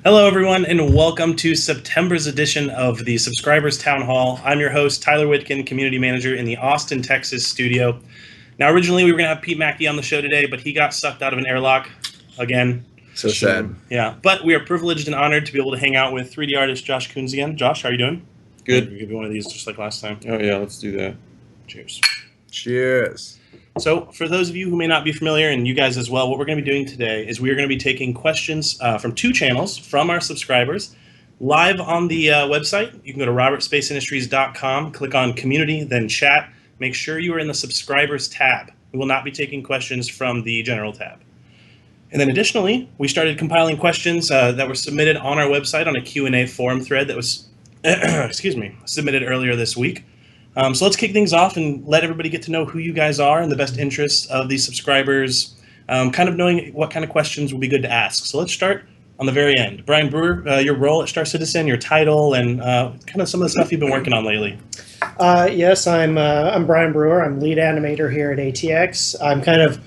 Hello, everyone, and welcome to September's edition of the Subscribers Town Hall. I'm your host, Tyler Whitkin, Community Manager in the Austin, Texas studio. Now, originally, we were going to have Pete Mackey on the show today, but he got sucked out of an airlock again. So sad. Yeah, but we are privileged and honored to be able to hang out with 3D artist Josh Coons again. Josh, how are you doing? Good. We'll give you one of these just like last time. Oh, yeah, let's do that. Cheers. Cheers. So for those of you who may not be familiar, and you guys as well, what we're going to be doing today is we are going to be taking questions from two channels from our subscribers live on the website. You can go to robertspaceindustries.com, click on community, then chat. Make sure you are in the subscribers tab. We will not be taking questions from the general tab. And then additionally, we started compiling questions that were submitted on our website on a Q&A forum thread that was submitted earlier this week. So let's kick things off and let everybody get to know who you guys are and the best interests of these subscribers, kind of knowing what kind of questions will be good to ask. So let's start on the very end. Brian Brewer, your role at Star Citizen, your title, and kind of some of the stuff you've been working on lately. Yes, I'm Brian Brewer. I'm lead animator here at ATX. I'm kind of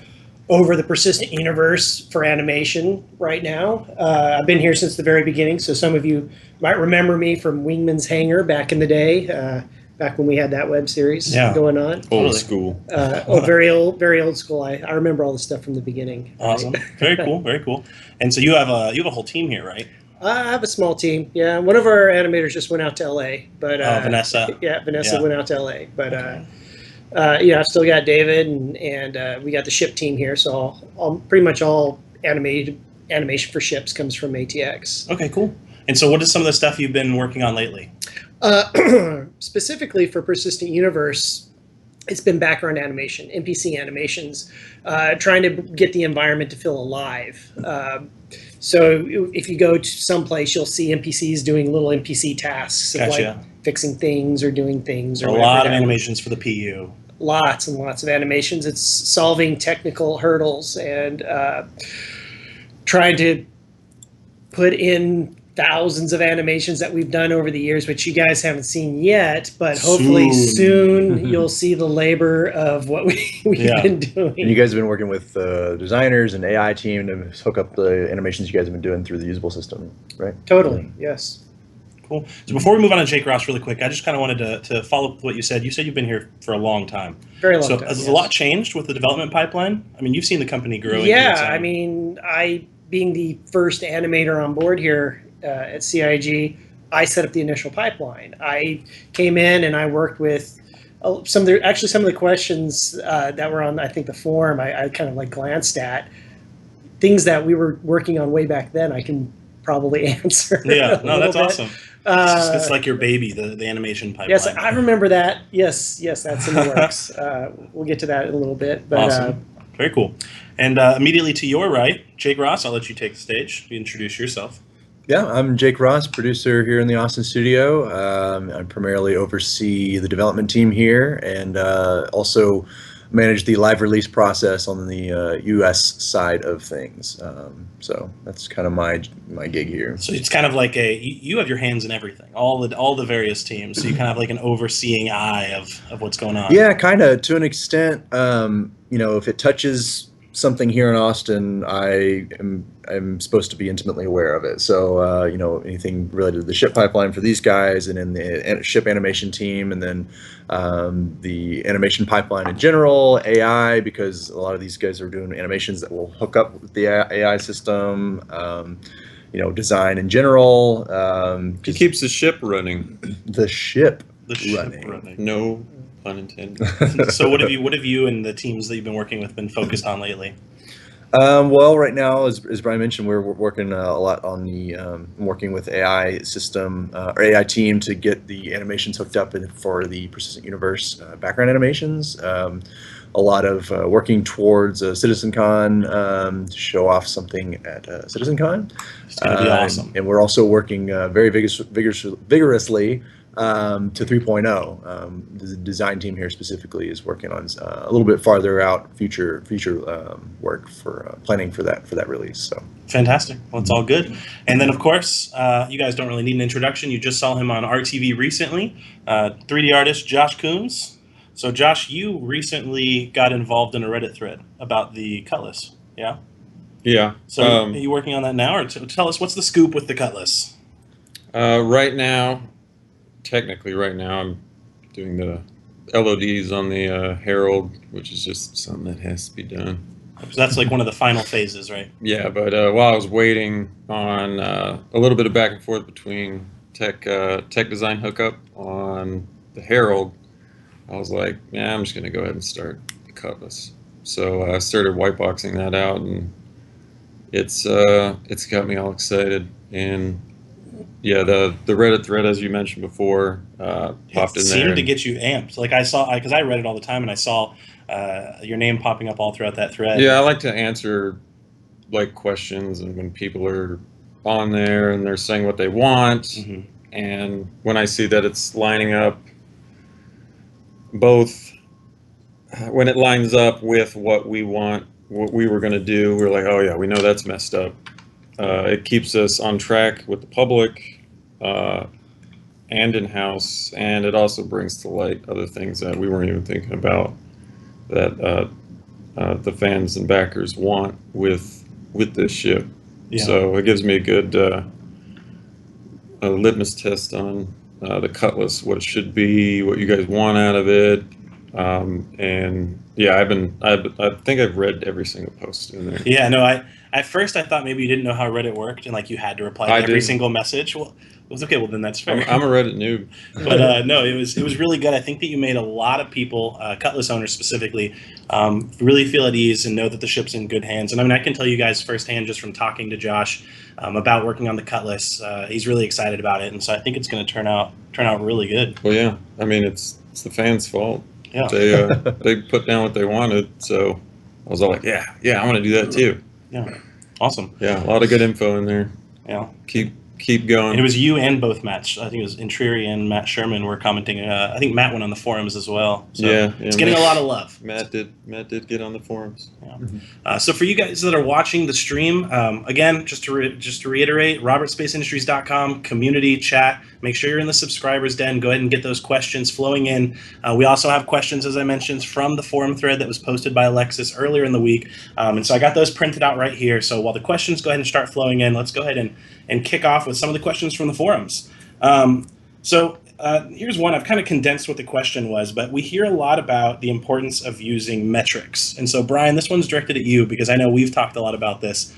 over the persistent universe for animation right now. I've been here since the very beginning, so some of you might remember me from Wingman's Hangar back in the day. Back when we had that web series going on. Old school. Very old school. I remember all the stuff from the beginning. Awesome. Very cool. Very cool. And so you have a whole team here, right? I have a small team. Yeah, one of our animators just went out to LA, but Vanessa. Yeah, Vanessa went out to LA, but okay. I've still got David, and we got the ship team here. So pretty much all animation for ships comes from ATX. Okay, cool. And so what is some of the stuff you've been working on lately? Specifically for Persistent Universe, it's been background animation, NPC animations, trying to get the environment to feel alive. So if you go to someplace, you'll see NPCs doing little NPC tasks, of like fixing things or doing things. Or a lot of animations for the PU. Lots and lots of animations. It's solving technical hurdles and trying to put in thousands of animations that we've done over the years, which you guys haven't seen yet, but hopefully soon you'll see the labor of what we've been doing. And you guys have been working with designers and AI team to hook up the animations you guys have been doing through the usable system, right? Totally, yes. Cool. So before we move on to Jake Ross really quick, I just kind of wanted to follow up with what you said. You said you've been here for a long time. Very long time, has a lot changed with the development pipeline? I mean, you've seen the company grow. Yeah, I mean, being the first animator on board here at CIG, I set up the initial pipeline. I came in and I worked with some of the questions that were on, I think, the forum. I kind of like glanced at things that we were working on way back then. I can probably answer. Yeah, no, that's awesome. It's like your baby, the animation pipeline. Yes, I remember that. Yes, that's in the works. We'll get to that in a little bit. But, awesome. Very cool. And immediately to your right, Jake Ross, I'll let you take the stage. You introduce yourself. Yeah, I'm Jake Ross, producer here in the Austin studio. I primarily oversee the development team here and also manage the live release process on the US side of things. So that's kind of my gig here. So it's kind of like you have your hands in everything, all the various teams. So you kind of have like an overseeing eye of what's going on. Yeah, kind of to an extent. If it touches something here in Austin, I'm supposed to be intimately aware of it. So anything related to the ship pipeline for these guys, and in the ship animation team, and then the animation pipeline in general, AI, because a lot of these guys are doing animations that will hook up with the AI system. Design in general. It keeps the ship running. The ship running. No pun intended. So what have you and the teams that you've been working with been focused on lately? Well, right now, as Brian mentioned, we're working a lot on the working with AI system or AI team to get the animations hooked up for the Persistent Universe background animations. A lot of working towards CitizenCon to show off something at CitizenCon. It's going to be awesome. And we're also working very vigorously to 3.0. The design team here specifically is working on a little bit farther out future work for planning for that release. So fantastic. Well, it's all good. And then of course, you guys don't really need an introduction. You just saw him on RTV recently. 3D artist Josh Coons. So Josh, you recently got involved in a Reddit thread about the Cutlass. Yeah. Yeah. So are you working on that now, or tell us what's the scoop with the Cutlass? Right now, technically, right now, I'm doing the LODs on the Herald, which is just something that has to be done. Because that's like one of the final phases, right? Yeah, but while I was waiting on a little bit of back and forth between tech design hookup on the Herald, I was like, yeah, I'm just gonna go ahead and start the Cutlass. So I started white boxing that out, and it's got me all excited. And yeah, the Reddit thread, as you mentioned before, popped It in there. seemed to get you amped. Like I saw, because I read it all the time, and I saw your name popping up all throughout that thread. Yeah, I like to answer like questions, and when people are on there and they're saying what they want, Mm-hmm. and when I see that it's lining up, both when it lines up with what we want, what we were going to do, we're like, oh yeah, we know that's messed up. It keeps us on track with the public and in-house, and it also brings to light other things that we weren't even thinking about that the fans and backers want with this ship. Yeah. So it gives me a good a litmus test on the Cutlass, what it should be, what you guys want out of it, and yeah, I think I've read every single post in there. Yeah, no, at first I thought maybe you didn't know how Reddit worked and like you had to reply to I every didn't. single message. Well, it was okay. Well, then that's fair. I'm a Reddit noob. But no, it was really good. I think that you made a lot of people, Cutlass owners specifically, really feel at ease and know that the ship's in good hands. And I mean, I can tell you guys firsthand just from talking to Josh about working on the Cutlass. He's really excited about it, and so I think it's going to turn out really good. Well, yeah, I mean it's the fans' fault. Yeah. They put down what they wanted, so I was all like, yeah, I want to do that too. Yeah, awesome. Yeah, a lot of good info in there. Yeah. Keep going. And it was you and both Matt. I think it was Intriri and Matt Sherman were commenting. I think Matt went on the forums as well. So yeah, it's getting a lot of love. Matt did get on the forums. Yeah. So for you guys that are watching the stream, again, just to reiterate, robertspaceindustries.com community chat. Make sure you're in the subscribers den. Go ahead and get those questions flowing in. We also have questions, as I mentioned, from the forum thread that was posted by Alexis earlier in the week. And so I got those printed out right here. So while the questions go ahead and start flowing in, let's go ahead and kick off with some of the questions from the forums. Here's one. I've kind of condensed what the question was, but we hear a lot about the importance of using metrics. And so, Brian, this one's directed at you because I know we've talked a lot about this.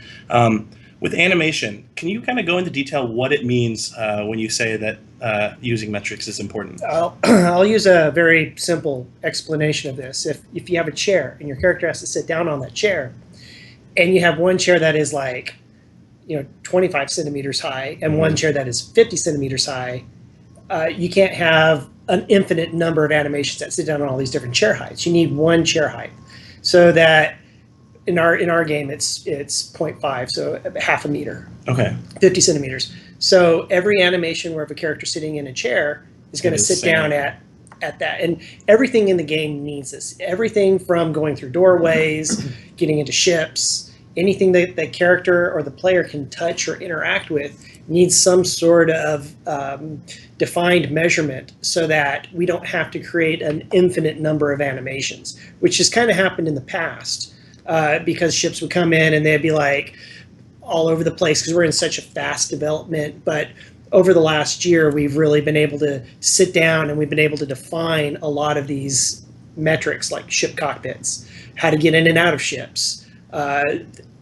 With animation, can you kind of go into detail what it means when you say that using metrics is important? I'll use a very simple explanation of this. If you have a chair and your character has to sit down on that chair, and you have one chair that is like 25 centimeters high and one chair that is 50 centimeters high, you can't have an infinite number of animations that sit down on all these different chair heights. You need one chair height. So that in our game it's 0.5, so half a meter. Okay. 50 centimeters. So every animation where if a character sitting in a chair is going to sit down at that. And everything in the game needs this. Everything from going through doorways, getting into ships, anything that the character or the player can touch or interact with needs some sort of defined measurement so that we don't have to create an infinite number of animations, which has kind of happened in the past because ships would come in and they'd be like all over the place because we're in such a fast development. But over the last year, we've really been able to sit down and we've been able to define a lot of these metrics like ship cockpits, how to get in and out of ships,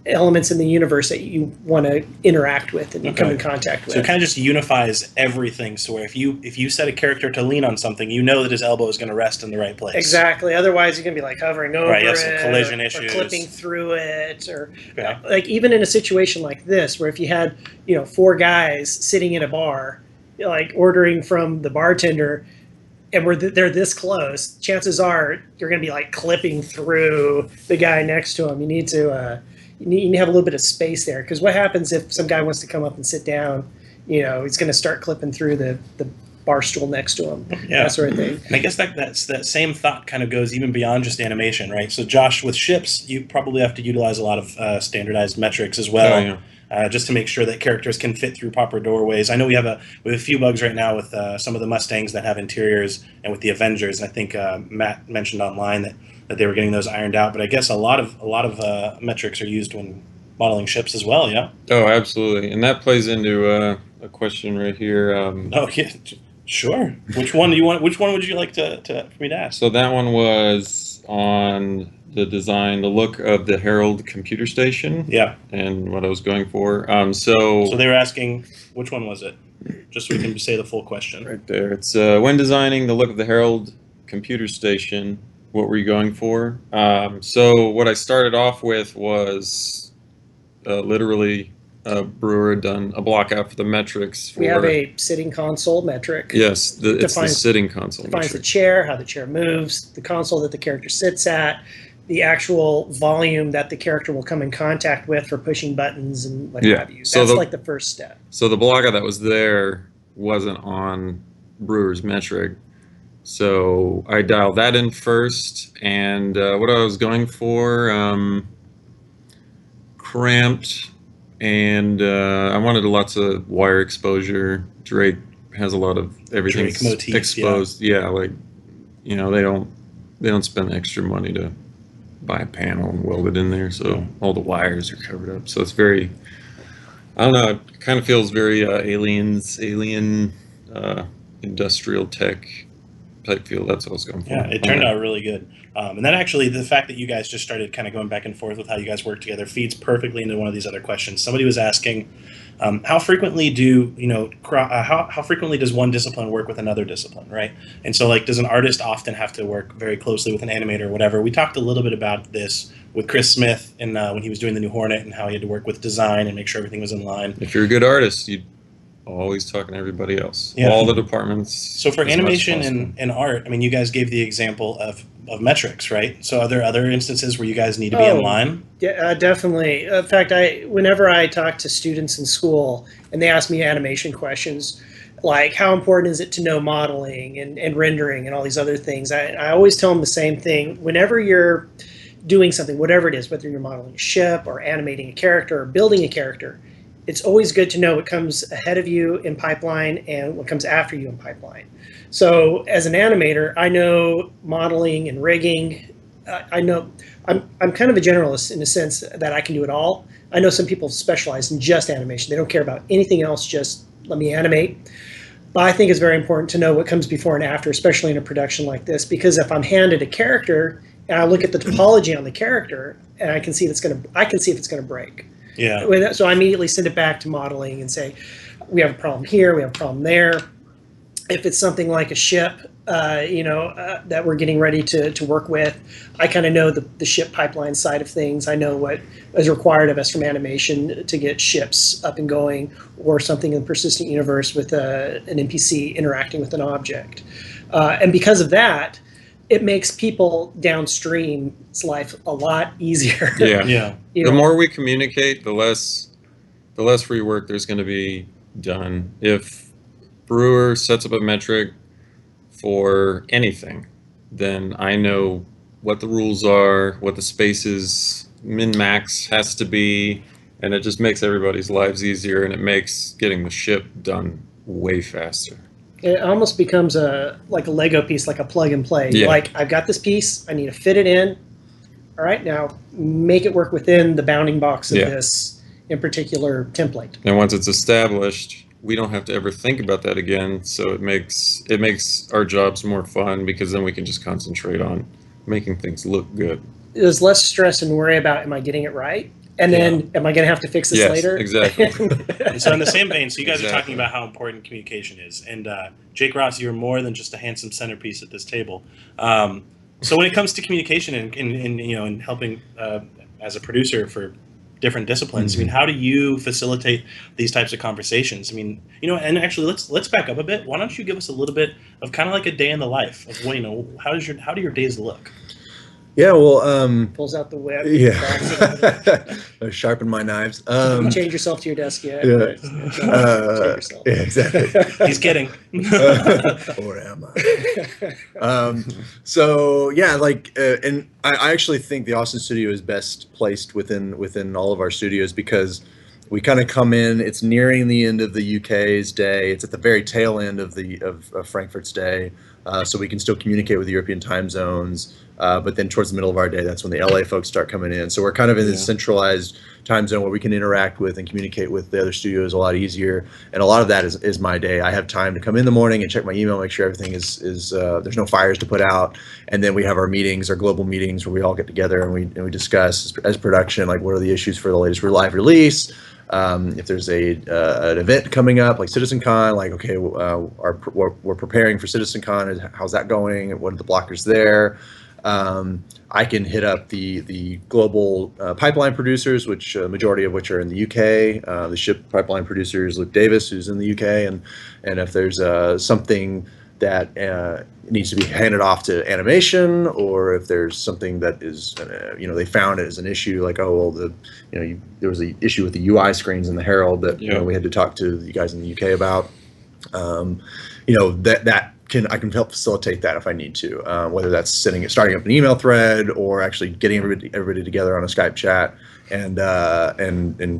elements in the universe that you want to interact with and come in contact with. So it kind of just unifies everything. So where if you set a character to lean on something, you know that his elbow is going to rest in the right place. Exactly. Otherwise, you're going to be like hovering over right, it, some collision or issues, clipping through it, or okay. Like even in a situation like this, where if you had 4 guys sitting in a bar, like ordering from the bartender, and they're this close, chances are you're going to be like clipping through the guy next to him. You need to have a little bit of space there, because what happens if some guy wants to come up and sit down? He's going to start clipping through the bar stool next to him, that sort of thing. And I guess that same thought kind of goes even beyond just animation, right? So Josh, with ships, you probably have to utilize a lot of standardized metrics as well. Oh, yeah. Just to make sure that characters can fit through proper doorways. I know we have a few bugs right now with some of the Mustangs that have interiors, and with the Avengers. And I think Matt mentioned online that they were getting those ironed out. But I guess a lot of metrics are used when modeling ships as well. Yeah. Oh, absolutely, and that plays into a question right here. Oh, yeah. Sure. Which one do you want? Which one would you like for me to ask? So that one was on the design, the look of the Herald computer station. Yeah. And what I was going for. So they were asking, which one was it? Just so we can say the full question. Right there. It's when designing the look of the Herald computer station, what were you going for? So what I started off with was literally Brewer had done a block out for the metrics. We have a sitting console metric. Yes, it's the sitting console. Defines the chair, how the chair moves, the console that the character sits at, the actual volume that the character will come in contact with for pushing buttons and what have you. That's so like the first step. So the block out that was there wasn't on Brewer's metric. So I dialed that in first, and what I was going for, cramped, and I wanted lots of wire exposure. Drake has a lot of everything exposed. Yeah, like, you know, they don't spend extra money to buy a panel and weld it in there, so all the wires are covered up. So it's very, I don't know, it kind of feels very alien industrial tech type feel. That's what I was going for. Yeah, it turned out really good. And then actually, the fact that you guys just started kind of going back and forth with how you guys work together feeds perfectly into one of these other questions. Somebody was asking, how frequently how frequently does one discipline work with another discipline, right? And so, like, does an artist often have to work very closely with an animator or whatever? We talked a little bit about this with Chris Smith and when he was doing the new Hornet and how he had to work with design and make sure everything was in line. If you're a good artist, you always talking to everybody else. Yeah. All the departments. So for animation and art, I mean, you guys gave the example of metrics, right? So are there other instances where you guys need to be in line? Yeah, definitely. In fact, whenever I talk to students in school and they ask me animation questions, like how important is it to know modeling and rendering and all these other things, I always tell them the same thing. Whenever you're doing something, whatever it is, whether you're modeling a ship or animating a character or building a character, it's always good to know what comes ahead of you in pipeline and what comes after you in pipeline. So as an animator, I know modeling and rigging. I know I'm kind of a generalist in the sense that I can do it all. I know some people specialize in just animation. They don't care about anything else, just let me animate. But I think it's very important to know what comes before and after, especially in a production like this, because if I'm handed a character and I look at the topology on the character and I can see if it's going to break. Yeah. So I immediately send it back to modeling and say, we have a problem here, we have a problem there. If it's something like a ship, that we're getting ready to work with, I kind of know the ship pipeline side of things. I know what is required of us from animation to get ships up and going, or something in the persistent universe with an NPC interacting with an object. And because of that, it makes people downstream's life a lot easier. Yeah. Yeah. The more we communicate, the less free work there's going to be done. If Brewer sets up a metric for anything, then I know what the rules are, what the spaces min-max has to be, and it just makes everybody's lives easier, and it makes getting the ship done way faster. It almost becomes like a Lego piece, like a plug and play. Yeah. Like, I've got this piece, I need to fit it in. All right, now make it work within the bounding box of this in particular template. And once it's established, we don't have to ever think about that again. So it makes our jobs more fun, because then we can just concentrate on making things look good. There's less stress and worry about, am I getting it right? And then, am I going to have to fix this later? Exactly. And so in the same vein, so you guys are talking about how important communication is. And Jake Ross, you're more than just a handsome centerpiece at this table. So when it comes to communication and helping as a producer for different disciplines, I mean, how do you facilitate these types of conversations? I mean, and actually let's back up a bit. Why don't you give us a little bit of kind of like a day in the life of how do your days look? Yeah, well, pulls out the whip. Yeah, sharpen my knives. You change yourself to your desk yet? Yeah, Yeah, exactly. He's kidding. Or am I? So yeah, and I actually think the Austin studio is best placed within all of our studios, because we kind of come in. It's nearing the end of the UK's day. It's at the very tail end of Frankfurt's day, so we can still communicate with European time zones. But then towards the middle of our day, that's when the LA folks start coming in. So we're kind of in this centralized time zone where we can interact with and communicate with the other studios a lot easier. And a lot of that is my day. I have time to come in the morning and check my email, make sure everything is there's no fires to put out. And then we have our meetings, our global meetings, where we all get together and we discuss as production, like what are the issues for the latest live release. If there's an event coming up like CitizenCon, like okay, we're preparing for CitizenCon. How's that going? What are the blockers there? I can hit up the global pipeline producers, which majority of which are in the UK. The ship pipeline producers, Luke Davis, who's in the UK, and if there's something that needs to be handed off to animation, or if there's something that is they found it as an issue, like oh well there was an issue with the UI screens in the Herald that we had to talk to you guys in the UK about. I can help facilitate that if I need to, whether that's starting up an email thread or actually getting everybody together on a Skype chat and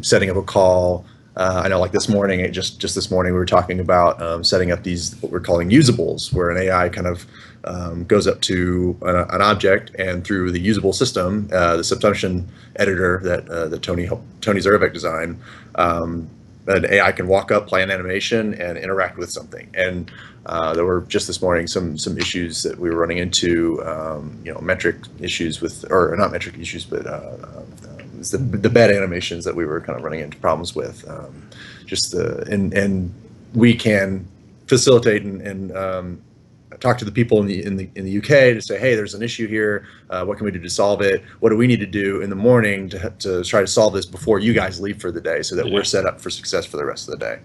setting up a call. I know, like this morning, just this morning, we were talking about setting up these what we're calling usables, where an AI kind of goes up to an object, and through the usable system, the subsumption editor that Tony Zervek designed. An AI can walk up, play an animation, and interact with something. And there were just this morning some issues that we were running into, metric issues or not metric issues, but the bed animations that we were kind of running into problems with. And we can facilitate and talk to the people in the UK to say, hey, there's an issue here. What can we do to solve it? What do we need to do in the morning to try to solve this before you guys leave for the day, so that we're set up for success for the rest of the day?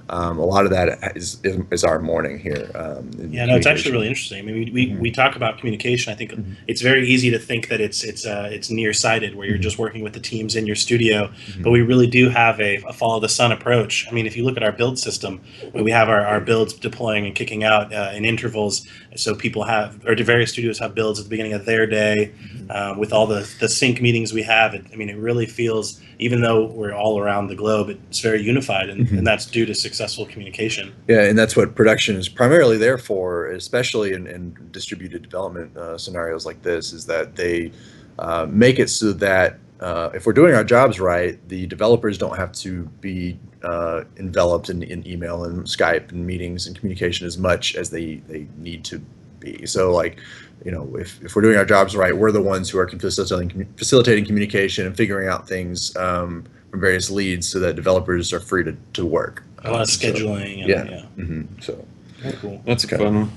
A lot of that is our morning here. It's actually really interesting. I mean, we talk about communication. I think it's very easy to think that it's nearsighted, where you're just working with the teams in your studio, but we really do have a follow the sun approach. I mean, if you look at our build system, we have our builds deploying and kicking out in intervals. So people the various studios have builds at the beginning of their day. With all the sync meetings we have, it really feels, even though we're all around the globe, it's very unified, and that's due to successful communication. Yeah, and that's what production is primarily there for, especially in distributed development scenarios like this, is that they make it so that if we're doing our jobs right, the developers don't have to be enveloped in email and Skype and meetings and communication as much as they need to be. So if we're doing our jobs right, we're the ones who are facilitating communication and figuring out things from various leads, so that developers are free to work. A lot of scheduling. So very cool. That's a fun one.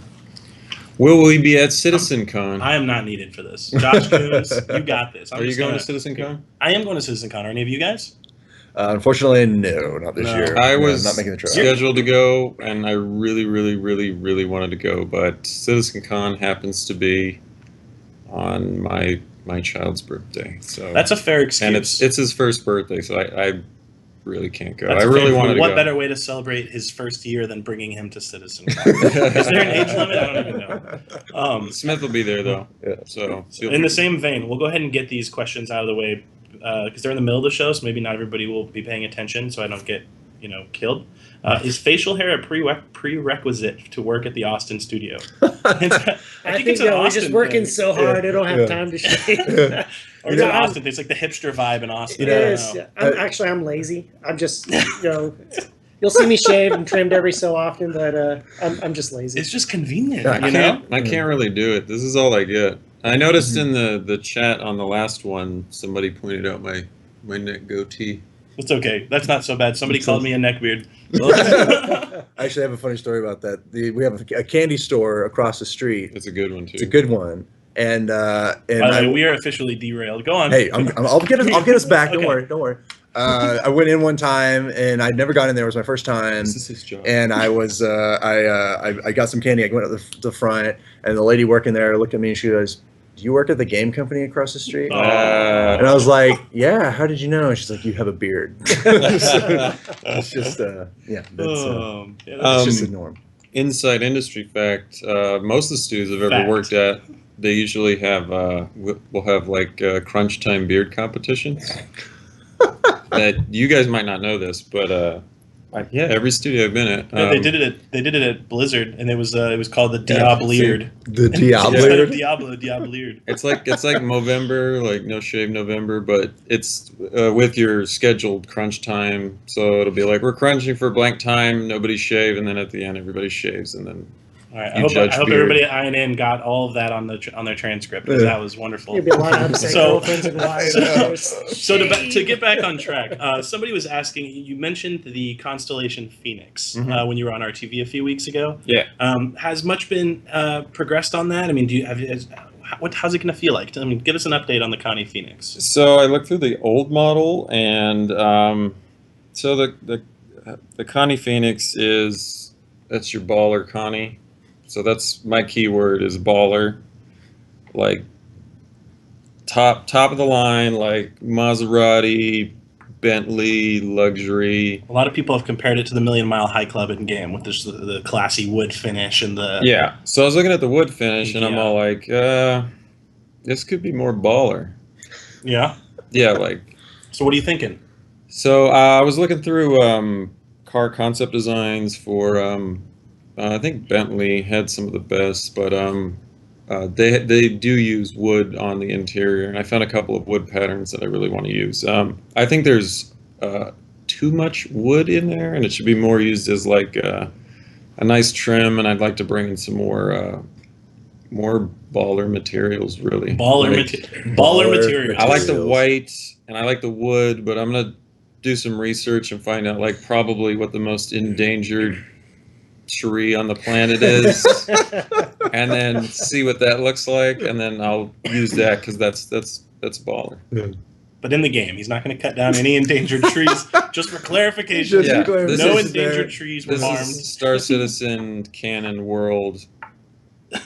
Will we be at CitizenCon? I am not needed for this. Josh Coons, you got this. Are you going to CitizenCon? I am going to CitizenCon. Are any of you guys? Unfortunately, no, not this year. I was not making the trip. scheduled to go, and I really, really, really, really wanted to go, but CitizenCon happens to be on my child's birthday. So that's a fair excuse. And it's his first birthday, so I really can't go. That's I really wanted to go. What better way to celebrate his first year than bringing him to CitizenCon? Is there an age limit? I don't even know. Smith will be there, though. Yeah. So in the same vein, we'll go ahead and get these questions out of the way, because they're in the middle of the show, so maybe not everybody will be paying attention, so I don't get killed. Is facial hair a prerequisite to work at the Austin studio? I think we're just working so hard, I don't have time to shave. Or is it Austin? There's like the hipster vibe in Austin. It is. Yeah. I'm lazy. I'm just, you'll see me shaved and trimmed every so often, but I'm just lazy. It's just convenient. I can't really do it. This is all I get. I noticed in the chat on the last one, somebody pointed out my neck goatee. It's okay. That's not so bad. Somebody called me a neckbeard. I actually have a funny story about that. We have a candy store across the street. It's a good one too. It's a good one. And by the way, we are officially derailed. Go on. Hey, I'll get us back. Don't worry. I went in one time, and I'd never gone in there. It was my first time. This is his job. And I was I got some candy. I went up the front, and the lady working there looked at me, and she goes, "Do you work at the game company across the street?" And I was like, "Yeah, how did you know?" And she's like, "You have a beard." It's just, that's just the norm. Inside industry fact, most of the studios I've ever worked at, they usually have, we'll have like crunch time beard competitions. That you guys might not know this, but Yeah, every studio I've been at. No, they did it at Blizzard, and it was called the Diableard. The Instead of Diableard. Diablo, Diableard. It's like Movember, like No Shave November, but it's with your scheduled crunch time. So it'll be like we're crunching for blank time, nobody shave, and then at the end everybody shaves, and then All right, You I judge hope beard. everybody at INN got all of that on their transcript, because that was wonderful. There'd be a lot of upset So- girlfriends and wives. So to get back on track, somebody was asking. You mentioned the constellation Phoenix when you were on RTV a few weeks ago. yeah. Has much been progressed on that? I mean, how's it going to feel like? I mean, give us an update on the Connie Phoenix. So I looked through the old model, and so the Connie Phoenix that's your baller Connie. So that's my keyword is baller, like top of the line, like Maserati, Bentley, luxury. A lot of people have compared it to the Million Mile High Club in game with the classy wood finish and the Yeah. So I was looking at the wood finish, and I'm Yeah. all like, this could be more baller. yeah. Yeah, like. So what are you thinking? So I was looking through car concept designs for I think Bentley had some of the best, but they do use wood on the interior, and I found a couple of wood patterns that I really want to use. I think there's too much wood in there, and it should be more used as like a nice trim, and I'd like to bring in some more baller materials, really. Baller Baller material. I like the materials. white and I like the wood, but I'm gonna do some research and find out like probably what the most endangered tree on the planet is, and then see what that looks like, and then I'll use that because that's baller. But in the game, he's not going to cut down any endangered trees. Just for clarification, Just Yeah, for this no is- endangered trees were This harmed. is Star Citizen canon world.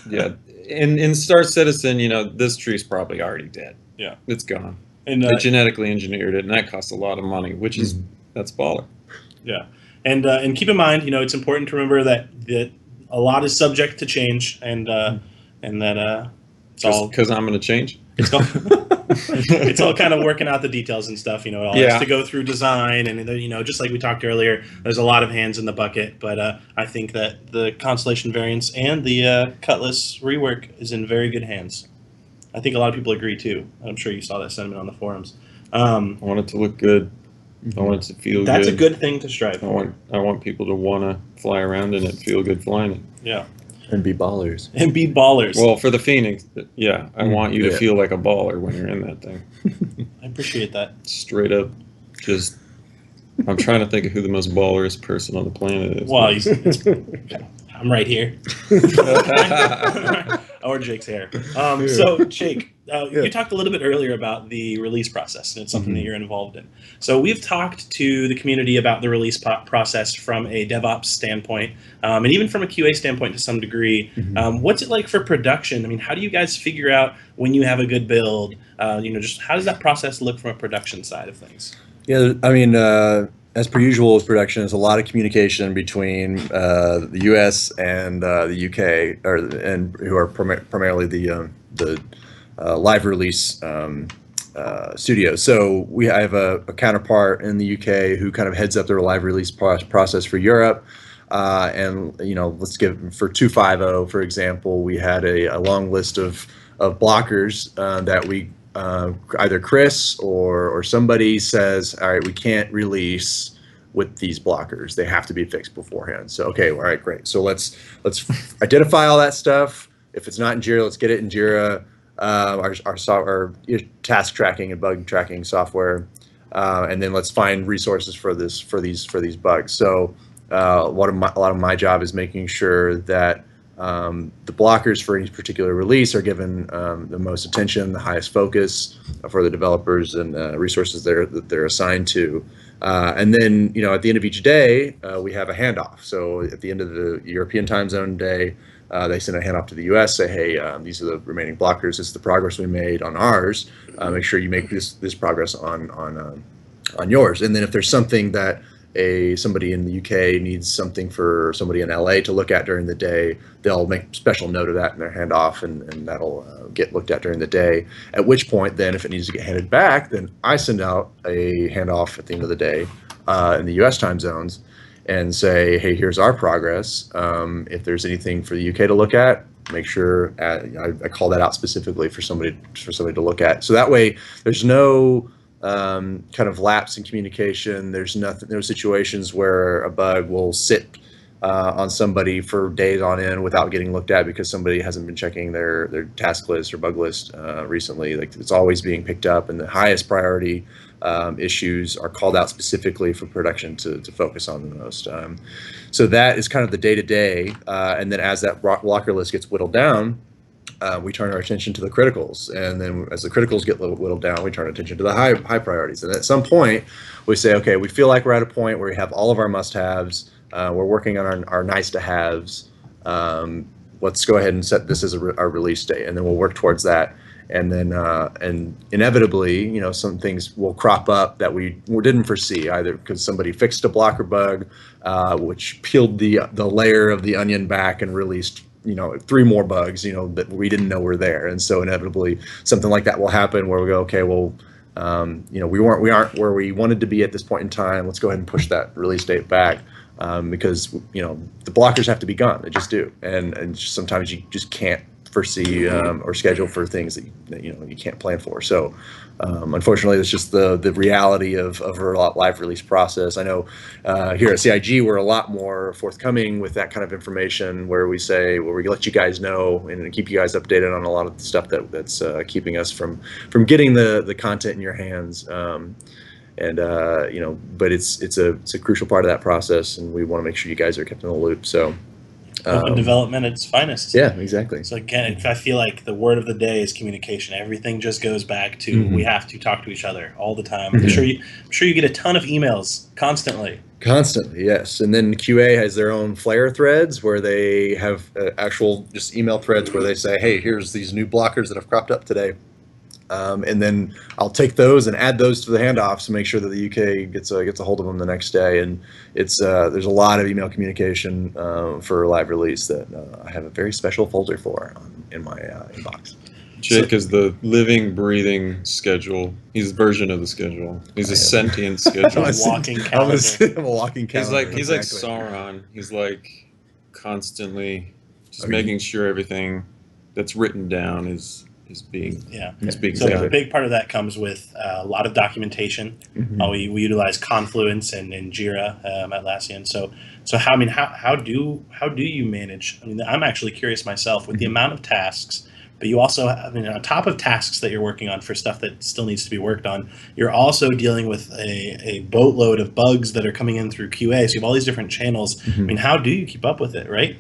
Yeah, in Star Citizen, this tree's probably already dead. Yeah. It's gone. And They genetically engineered it, and that costs a lot of money, which is that's baller. yeah, and keep in mind, it's important to remember that a lot is subject to change, and that it's all Because I'm going to change. it's all it's all kind of working out the details and stuff. It all Yeah. has to go through design, and just like we talked earlier, there's a lot of hands in the bucket. But I think that the Constellation variants and the Cutlass rework is in very good hands. I think a lot of people agree too. I'm sure you saw that sentiment on the forums. I want it to look good. I want it to feel That's good. a good thing to strive I for. want people to want to fly around in it, feel good flying it. Yeah, And be ballers. and be ballers. Well, for the Phoenix, yeah, I want you to Yeah. feel like a baller when you're in that thing. I appreciate that. Straight up, just. I'm trying to think of who the most ballerest person on the planet is. Well, I'm right here. Or Jake's hair. So, Jake, you talked a little bit earlier about the release process, and it's something that you're involved in. So we've talked to the community about the release process from a DevOps standpoint, and even from a QA standpoint to some degree. What's it like for production? I mean, how do you guys figure out when you have a good build? Just how does that process look from a production side of things? Yeah, I mean, as per usual with production, there's a lot of communication between the U.S. and the U.K. and who are primarily the live release studios. So I have a counterpart in the U.K. who kind of heads up their live release process for Europe. And let's give for 2.5.0, for example, we had a long list of blockers that we. Either Chris or somebody says, all right, we can't release with these blockers. They have to be fixed beforehand. So, okay, all right, great. So let's identify all that stuff. If it's not in Jira, let's get it in Jira, our task tracking and bug tracking software, and then let's find resources for these bugs. So a lot of my job is making sure that the blockers for any particular release are given the most attention, the highest focus for the developers and resources that they're assigned to. And then, at the end of each day, we have a handoff. So at the end of the European time zone day, they send a handoff to the US, say, hey, these are the remaining blockers. This is the progress we made on ours. Make sure you make this progress on yours. And then if there's something that somebody in the UK needs something for somebody in LA to look at during the day, they'll make special note of that in their handoff, and that'll get looked at during the day. At which point, then, if it needs to get handed back, then I send out a handoff at the end of the day in the US time zones. and say, hey, here's our progress. If there's anything for the UK to look at, make sure I call that out specifically for somebody to look at. So that way, there's no kind of lapse in communication. There's no situations where a bug will sit on somebody for days on end without getting looked at because somebody hasn't been checking their task list or bug list recently. Like, it's always being picked up, and the highest priority issues are called out specifically for production to focus on the most. So that is kind of the day-to-day, and then as that blocker list gets whittled down, we turn our attention to the criticals, and then as the criticals get whittled down, we turn our attention to the high priorities. And at some point, we say, okay, we feel like we're at a point where we have all of our must-haves. We're working on our nice-to-haves. Let's go ahead and set this as our release date, and then we'll work towards that. And then, and inevitably, some things will crop up that we didn't foresee, either because somebody fixed a blocker bug, which peeled the layer of the onion back and released 3 more bugs, that we didn't know were there. And so inevitably something like that will happen where we go, okay, well, we aren't where we wanted to be at this point in time. Let's go ahead and push that release date back, because the blockers have to be gone. They just do. And sometimes you just can't foresee or schedule for things that you can't plan for. So unfortunately, it's just the reality of our live release process. I know here at CIG, we're a lot more forthcoming with that kind of information, where we let you guys know and keep you guys updated on a lot of the stuff that's keeping us from getting the content in your hands. But it's a crucial part of that process, and we want to make sure you guys are kept in the loop. So. Open development at its finest. Yeah, exactly. So again, I feel like the word of the day is communication. Everything just goes back to we have to talk to each other all the time. I'm sure you get a ton of emails constantly. Constantly, yes. And then QA has their own Flare threads where they have actual just email threads where they say, hey, here's these new blockers that have cropped up today. And then I'll take those and add those to the handoffs to make sure that the UK gets a hold of them the next day. And it's there's a lot of email communication for live release that I have a very special folder for in my inbox. Jake is the living, breathing schedule. He's a version of the schedule. He's a sentient schedule. I'm a walking calendar. I'm a walking calendar. He's like Sauron. He's like constantly just making sure everything that's written down is being So a big part of that comes with a lot of documentation. We utilize Confluence and Jira at Atlassian. So how do you manage? I mean, I'm actually curious myself with the amount of tasks, but you also on top of tasks that you're working on for stuff that still needs to be worked on, you're also dealing with a boatload of bugs that are coming in through QA. So you have all these different channels. I mean, how do you keep up with it, right?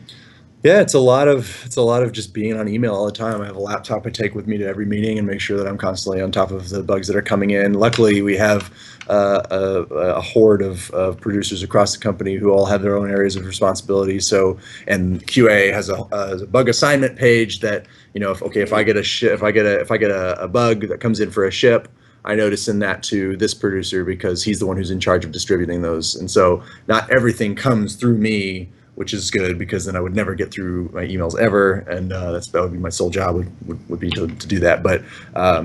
Yeah, it's a lot of just being on email all the time. I have a laptop I take with me to every meeting and make sure that I'm constantly on top of the bugs that are coming in. Luckily, we have a horde of producers across the company who all have their own areas of responsibility. So, and QA has a bug assignment page that if I get a bug that comes in for a ship, I know to send that to this producer because he's the one who's in charge of distributing those. And so, not everything comes through me, which is good because then I would never get through my emails ever, and that would be my sole job would be to do that. But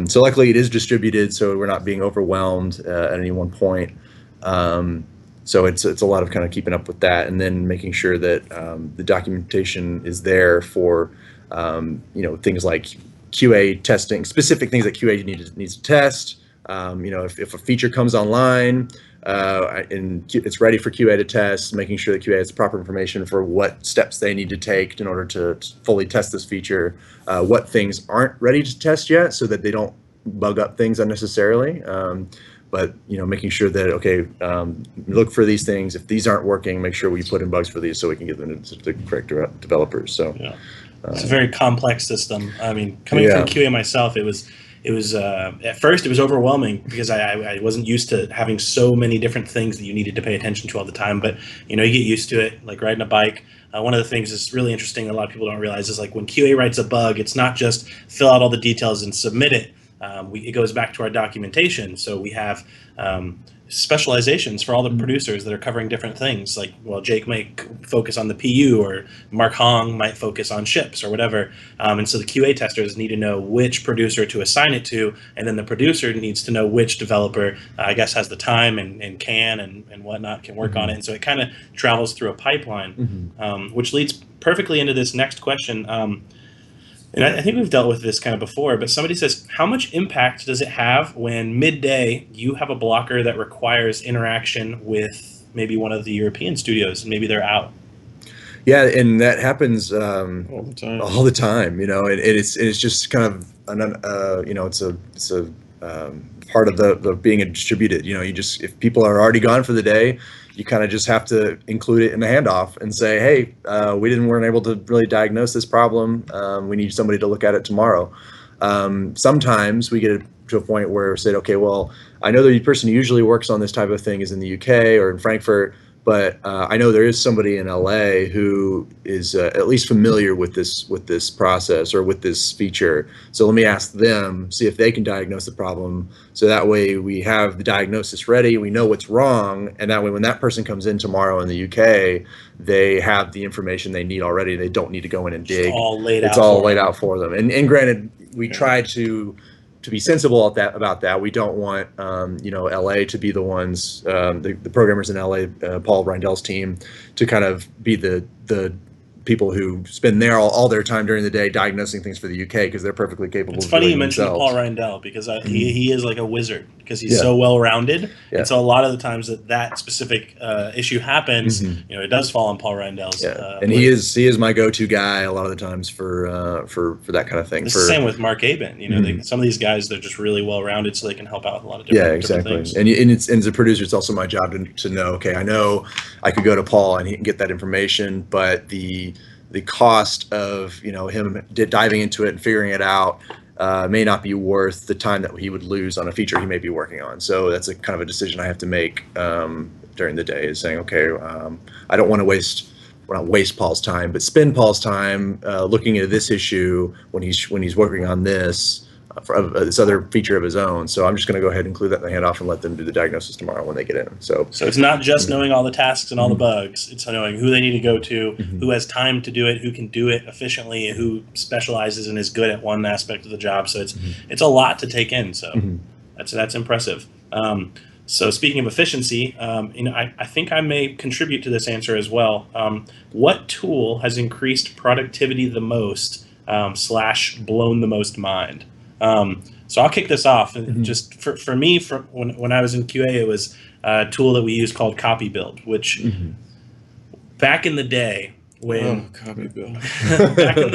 so luckily it is distributed, so we're not being overwhelmed at any one point. So it's a lot of kind of keeping up with that, and then making sure that the documentation is there for things like QA testing, specific things that QA needs to test. If a feature comes online, and it's ready for QA to test, making sure that QA has proper information for what steps they need to take in order to fully test this feature, what things aren't ready to test yet so that they don't bug up things unnecessarily. But making sure that, look for these things. If these aren't working, make sure we put in bugs for these so we can get them to the correct developers. So it's a very complex system. I mean, coming from QA myself, it was at first it was overwhelming because I wasn't used to having so many different things that you needed to pay attention to all the time. But you get used to it, like riding a bike. One of the things that's really interesting that a lot of people don't realize is like when QA writes a bug, it's not just fill out all the details and submit it. it goes back to our documentation. So we have specializations for all the producers that are covering different things. Like, well, Jake might focus on the PU, or Mark Hong might focus on ships or whatever. And so the QA testers need to know which producer to assign it to, and then the producer needs to know which developer, I guess, has the time and can and whatnot, can work on it. And so it kind of travels through a pipeline, which leads perfectly into this next question. And I think we've dealt with this kind of before, but somebody says, how much impact does it have when midday you have a blocker that requires interaction with maybe one of the European studios, and maybe they're out? Yeah, and that happens all the time. All the time, you know. It's just kind of you know, it's a part of the being a distributed. You know, you just, if people are already gone for the day, you kind of just have to include it in the handoff and say, hey, weren't able to really diagnose this problem. We need somebody to look at it tomorrow. Sometimes we get to a point where we say, okay, well, I know the person who usually works on this type of thing is in the UK or in Frankfurt, but I know there is somebody in LA who is at least familiar with this process or with this feature. So let me ask them, see if they can diagnose the problem. So that way we have the diagnosis ready, we know what's wrong, and that way when that person comes in tomorrow in the UK, they have the information they need already. They don't need to go in and dig. It's all laid out for them. And granted, we try to be sensible about that. We don't want you know, LA to be the ones, the programmers in LA, Paul Reindel's team, to kind of be the people who spend all their time during the day diagnosing things for the UK, because they're perfectly capable. It's of funny doing you mentioned themselves. Paul Reindel, because he is like a wizard, because he's so well rounded. Yeah. And so a lot of the times that specific issue happens, you know, it does fall on Paul Reindel's. And he is my go-to guy a lot of the times for that kind of thing. It's the same with Mark Aben. You know, some of these guys, they're just really well rounded, so they can help out with a lot of different things. And as a producer, it's also my job to know, okay, I know I could go to Paul and he can get that information, but the cost of, you know, him diving into it and figuring it out may not be worth the time that he would lose on a feature he may be working on. So that's a kind of a decision I have to make during the day, is saying, okay, I don't want to not waste Paul's time, but spend Paul's time looking at this issue when he's working on this this other feature of his own. So I'm just going to go ahead and include that in the handoff and let them do the diagnosis tomorrow when they get in. So it's not just knowing all the tasks and all the bugs. It's knowing who they need to go to, who has time to do it, who can do it efficiently, who specializes and is good at one aspect of the job. So it's a lot to take in. So that's impressive. So speaking of efficiency, you know, I think I may contribute to this answer as well. What tool has increased productivity the most / blown the most mind? So I'll kick this off. Just for me, when I was in QA, it was a tool that we used called Copy Build, which back in the day, when Copy Build. back in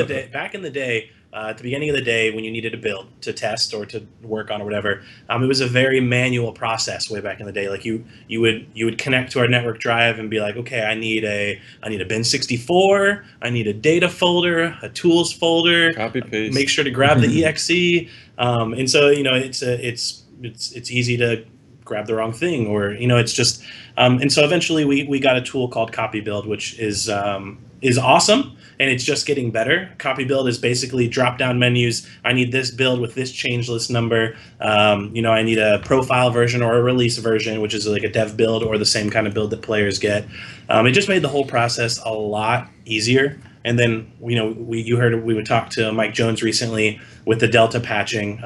the day, at the beginning of the day, when you needed to build, to test or to work on or whatever, it was a very manual process way back in the day. Like you would connect to our network drive and be like, okay, I need a bin 64, I need a data folder, a tools folder, Copy paste. Make sure to grab the exe, and so, you know, it's easy to grab the wrong thing, or, you know, it's just and so eventually we got a tool called Copy Build, which is awesome. And it's just getting better. Copy Build is basically drop-down menus. I need this build with this change list number. You know, I need a profile version or a release version, which is like a dev build or the same kind of build that players get. It just made the whole process a lot easier. And then, you know, you heard we would talk to Mike Jones recently with the Delta patching,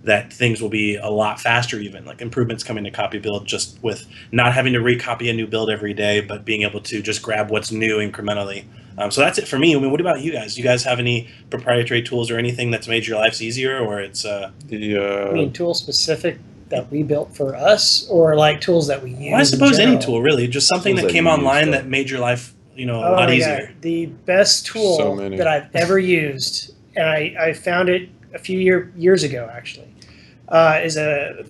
that things will be a lot faster, even like improvements coming to Copy Build, just with not having to recopy a new build every day, but being able to just grab what's new incrementally. So that's it for me. I mean, what about you guys? Do you guys have any proprietary tools or anything that's made your lives easier, or it's I mean, tool specific that we built for us, or like tools that we use? Well, I suppose any tool, really, just something Tools that that came you online use, that made your life, you know, a Oh lot my easier. God. The best tool So many. that I've ever used, and I found it a few years ago actually, is a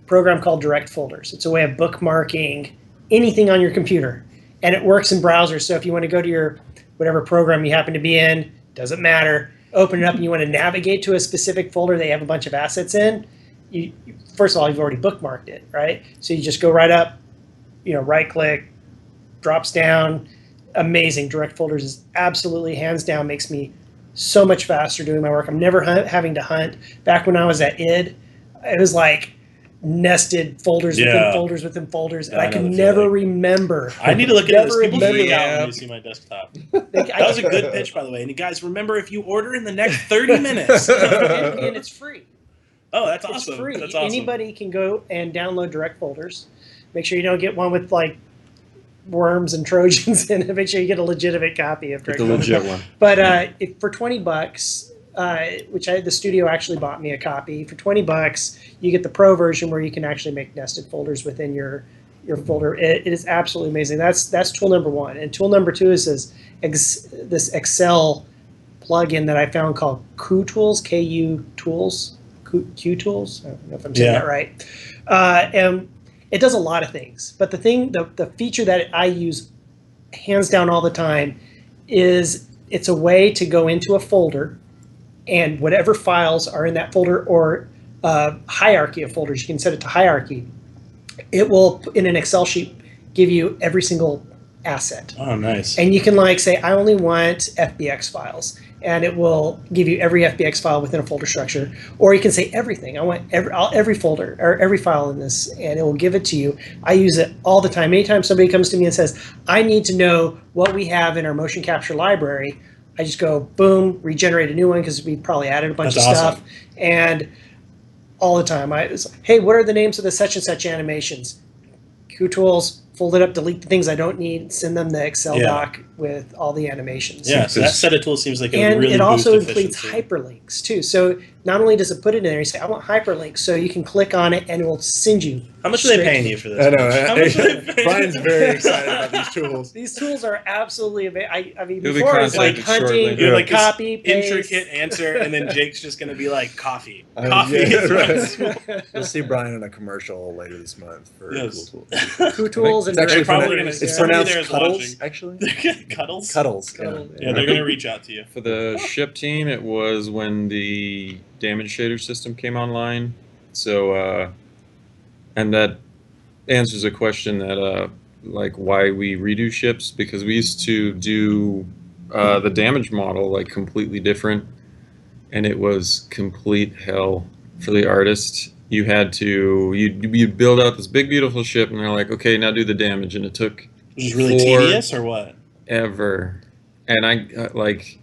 program called Direct Folders. It's a way of bookmarking anything on your computer, and it works in browsers. So if you want to go to your whatever program you happen to be in, doesn't matter, open it up and you want to navigate to a specific folder they have a bunch of assets in, first of all, you've already bookmarked it, right? So you just go right up, you know, right click, drops down. Amazing. Direct Folders is absolutely, hands down, makes me so much faster doing my work. I'm never having to hunt. Back when I was at ID, it was like nested folders within folders within folders, and I could never remember. I need to look at this. People remember freak out that. when you see my desktop. That was a good pitch, by the way. And you guys, remember, if you order in the next 30 minutes. and it's free. Oh, that's awesome. It's free. That's awesome. Anybody can go and download direct folders. Make sure you don't get one with like worms and Trojans in it. Make sure you get a legitimate copy of direct folders. legit one. But if for $20, which the studio actually bought me a copy, for $20, you get the pro version where you can actually make nested folders within your folder. It is absolutely amazing. That's tool number one. And tool number two is this Excel plugin that I found called Q Tools, Q Tools. Q Tools. I don't know if I'm saying that right. And it does a lot of things. But the feature that I use hands down all the time is it's a way to go into a folder, and whatever files are in that folder, or hierarchy of folders, you can set it to hierarchy. It will, in an Excel sheet, give you every single asset. Oh, nice. And you can like say, I only want FBX files, and it will give you every FBX file within a folder structure. Or you can say everything. I want every folder or every file in this, and it will give it to you. I use it all the time. Anytime somebody comes to me and says, I need to know what we have in our motion capture library, I just go, boom, regenerate a new one, because we probably added a bunch of stuff. And all the time, I was like, hey, what are the names of the such and such animations? Q Tools, fold it up, delete the things I don't need, send them the Excel doc with all the animations. Yeah, so that set of tools seems like and really it also includes efficiency. hyperlinks too. So not only does it put it in there, you say, I want hyperlinks, so you can click on it and it will send you. How much are they paying you for this? I know. How much are they paying Brian's very excited about these tools. These tools are absolutely amazing. I mean, You'll be before it was like contacted hunting, shortly. You're like this copy, paste. intricate answer, and then Jake's just going to be like, coffee. Yeah, Coffee is right. You'll see Brian in a commercial later this month for Yes. Cool Tools. Q Tools and It's actually probably pronounced, gonna- it's somebody pronounced there is Cuddles, watching. actually. Cuddles? Cuddles. Yeah. Cuddles. Yeah, they're going to reach out to you. For the ship team, it was when the damage shader system came online. So, and that answers a question that, like, why we redo ships, because we used to do the damage model like completely different, and it was complete hell for the artist. You had to you'd build out this big beautiful ship, and they're like, okay, now do the damage, and it took Was it really tedious or what? ever. And I like,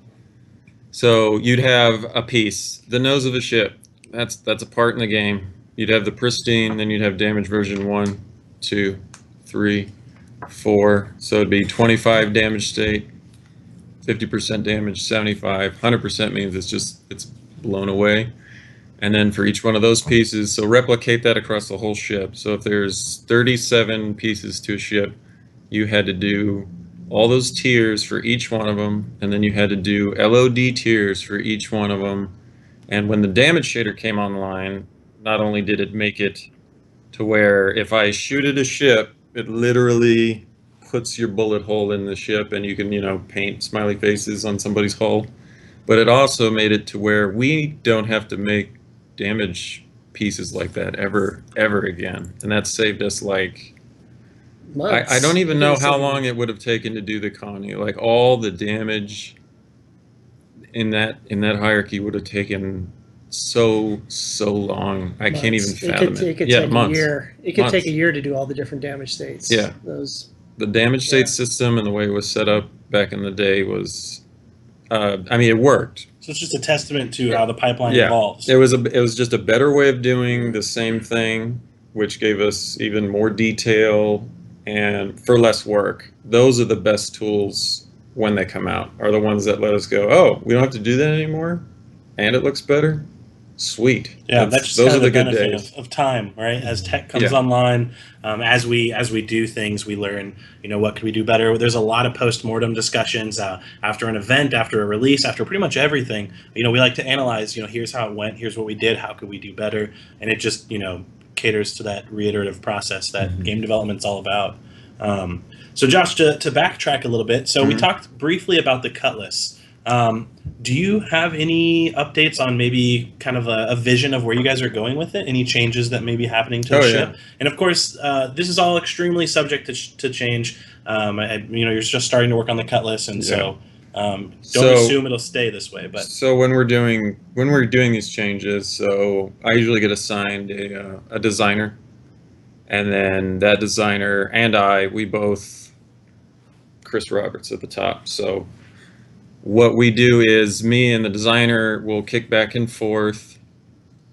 so you'd have a piece, the nose of the ship. That's a part in the game. You'd have the pristine, then you'd have damage version 1, 2, 3, 4. So it'd be 25 damage state, 50% damage, 75, 100% means it's blown away. And then for each one of those pieces, so replicate that across the whole ship. So if there's 37 pieces to a ship, you had to do all those tiers for each one of them, and then you had to do LOD tiers for each one of them. And when the damage shader came online, not only did it make it to where if I shoot at a ship, it literally puts your bullet hole in the ship, and you can, paint smiley faces on somebody's hull. But it also made it to where we don't have to make damage pieces like that ever again. And that saved us like, Months. I don't even know how long it would have taken to do the Connie. Like all the damage in that hierarchy would have taken so long. I can't even fathom it. It could Yeah, take months. a year. It could Months. take a year to do all the different damage states. Yeah. The damage state system and the way it was set up back in the day was, it worked. So it's just a testament to how the pipeline Yeah. evolves. It was just a better way of doing the same thing, which gave us even more detail and for less work. Those are the best tools when they come out, are the ones that let us go, oh, we don't have to do that anymore, and it looks better. Sweet. Yeah, that's just those kind are of the the good benefit days. of time, right? As tech comes Yeah. online, as we do things, we learn, what could we do better? There's a lot of post-mortem discussions after an event, after a release, after pretty much everything. We like to analyze, here's how it went, here's what we did, how could we do better? And it just, caters to that reiterative process that game development's all about. So Josh, to backtrack a little bit, so we talked briefly about the Cutlass. Do you have any updates on maybe kind of a vision of where you guys are going with it? Any changes that may be happening to the ship? And of course, this is all extremely subject to change. You're just starting to work on the Cutlass, and so Don't So- assume it'll stay this way, but So when we're doing these changes, so I usually get assigned a designer, and then that designer and we both Chris Roberts at the top. So what we do is me and the designer will kick back and forth,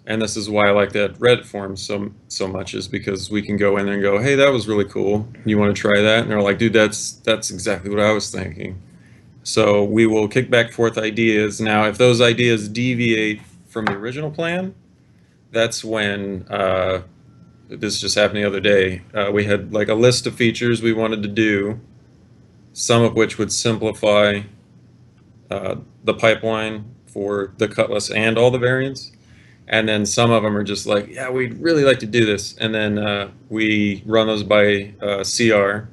and this is why I like that Reddit forum so much, is because we can go in there and go, hey, that was really cool. You want to try that? And they're like, dude, that's exactly what I was thinking. So we will kick back forth ideas. Now, if those ideas deviate from the original plan, that's when this just happened the other day. We had like a list of features we wanted to do, some of which would simplify the pipeline for the Cutlass and all the variants. And then some of them are just like, yeah, we'd really like to do this. And then we run those by CR.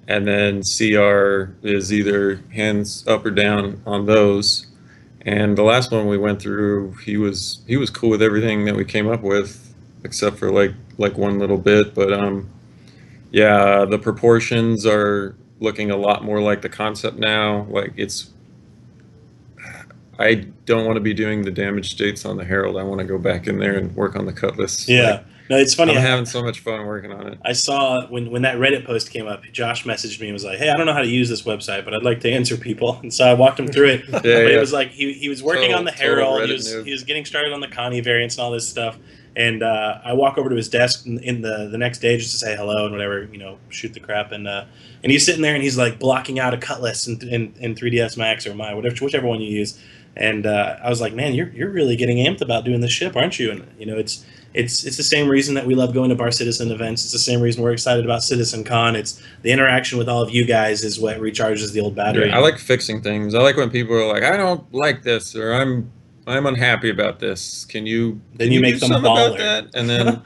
And then CR is either hands up or down on those. And the last one we went through, he was cool with everything that we came up with, except for like one little bit. But yeah, the proportions are looking a lot more like the concept now. Like I don't want to be doing the damage states on the Herald. I want to go back in there and work on the Cutlass. yeah. Like, No, it's funny. I'm having so much fun working on it. I saw when that Reddit post came up, Josh messaged me and was like, "Hey, I don't know how to use this website, but I'd like to answer people." And so I walked him through it. But it was like he was working on the Total Herald. Reddit He was getting started on the Connie variants and all this stuff. And I walk over to his desk in the next day just to say hello and whatever, shoot the crap. And he's sitting there and he's like blocking out a Cutlass in 3ds Max or whichever one you use. And I was like, man, you're really getting amped about doing this ship, aren't you? And it's the same reason that we love going to Bar Citizen events. It's the same reason we're excited about CitizenCon. It's the interaction with all of you guys is what recharges the old battery. Yeah, I like fixing things. I like when people are like, I don't like this, or I'm unhappy about this. Can you make do them something baller. about that? And then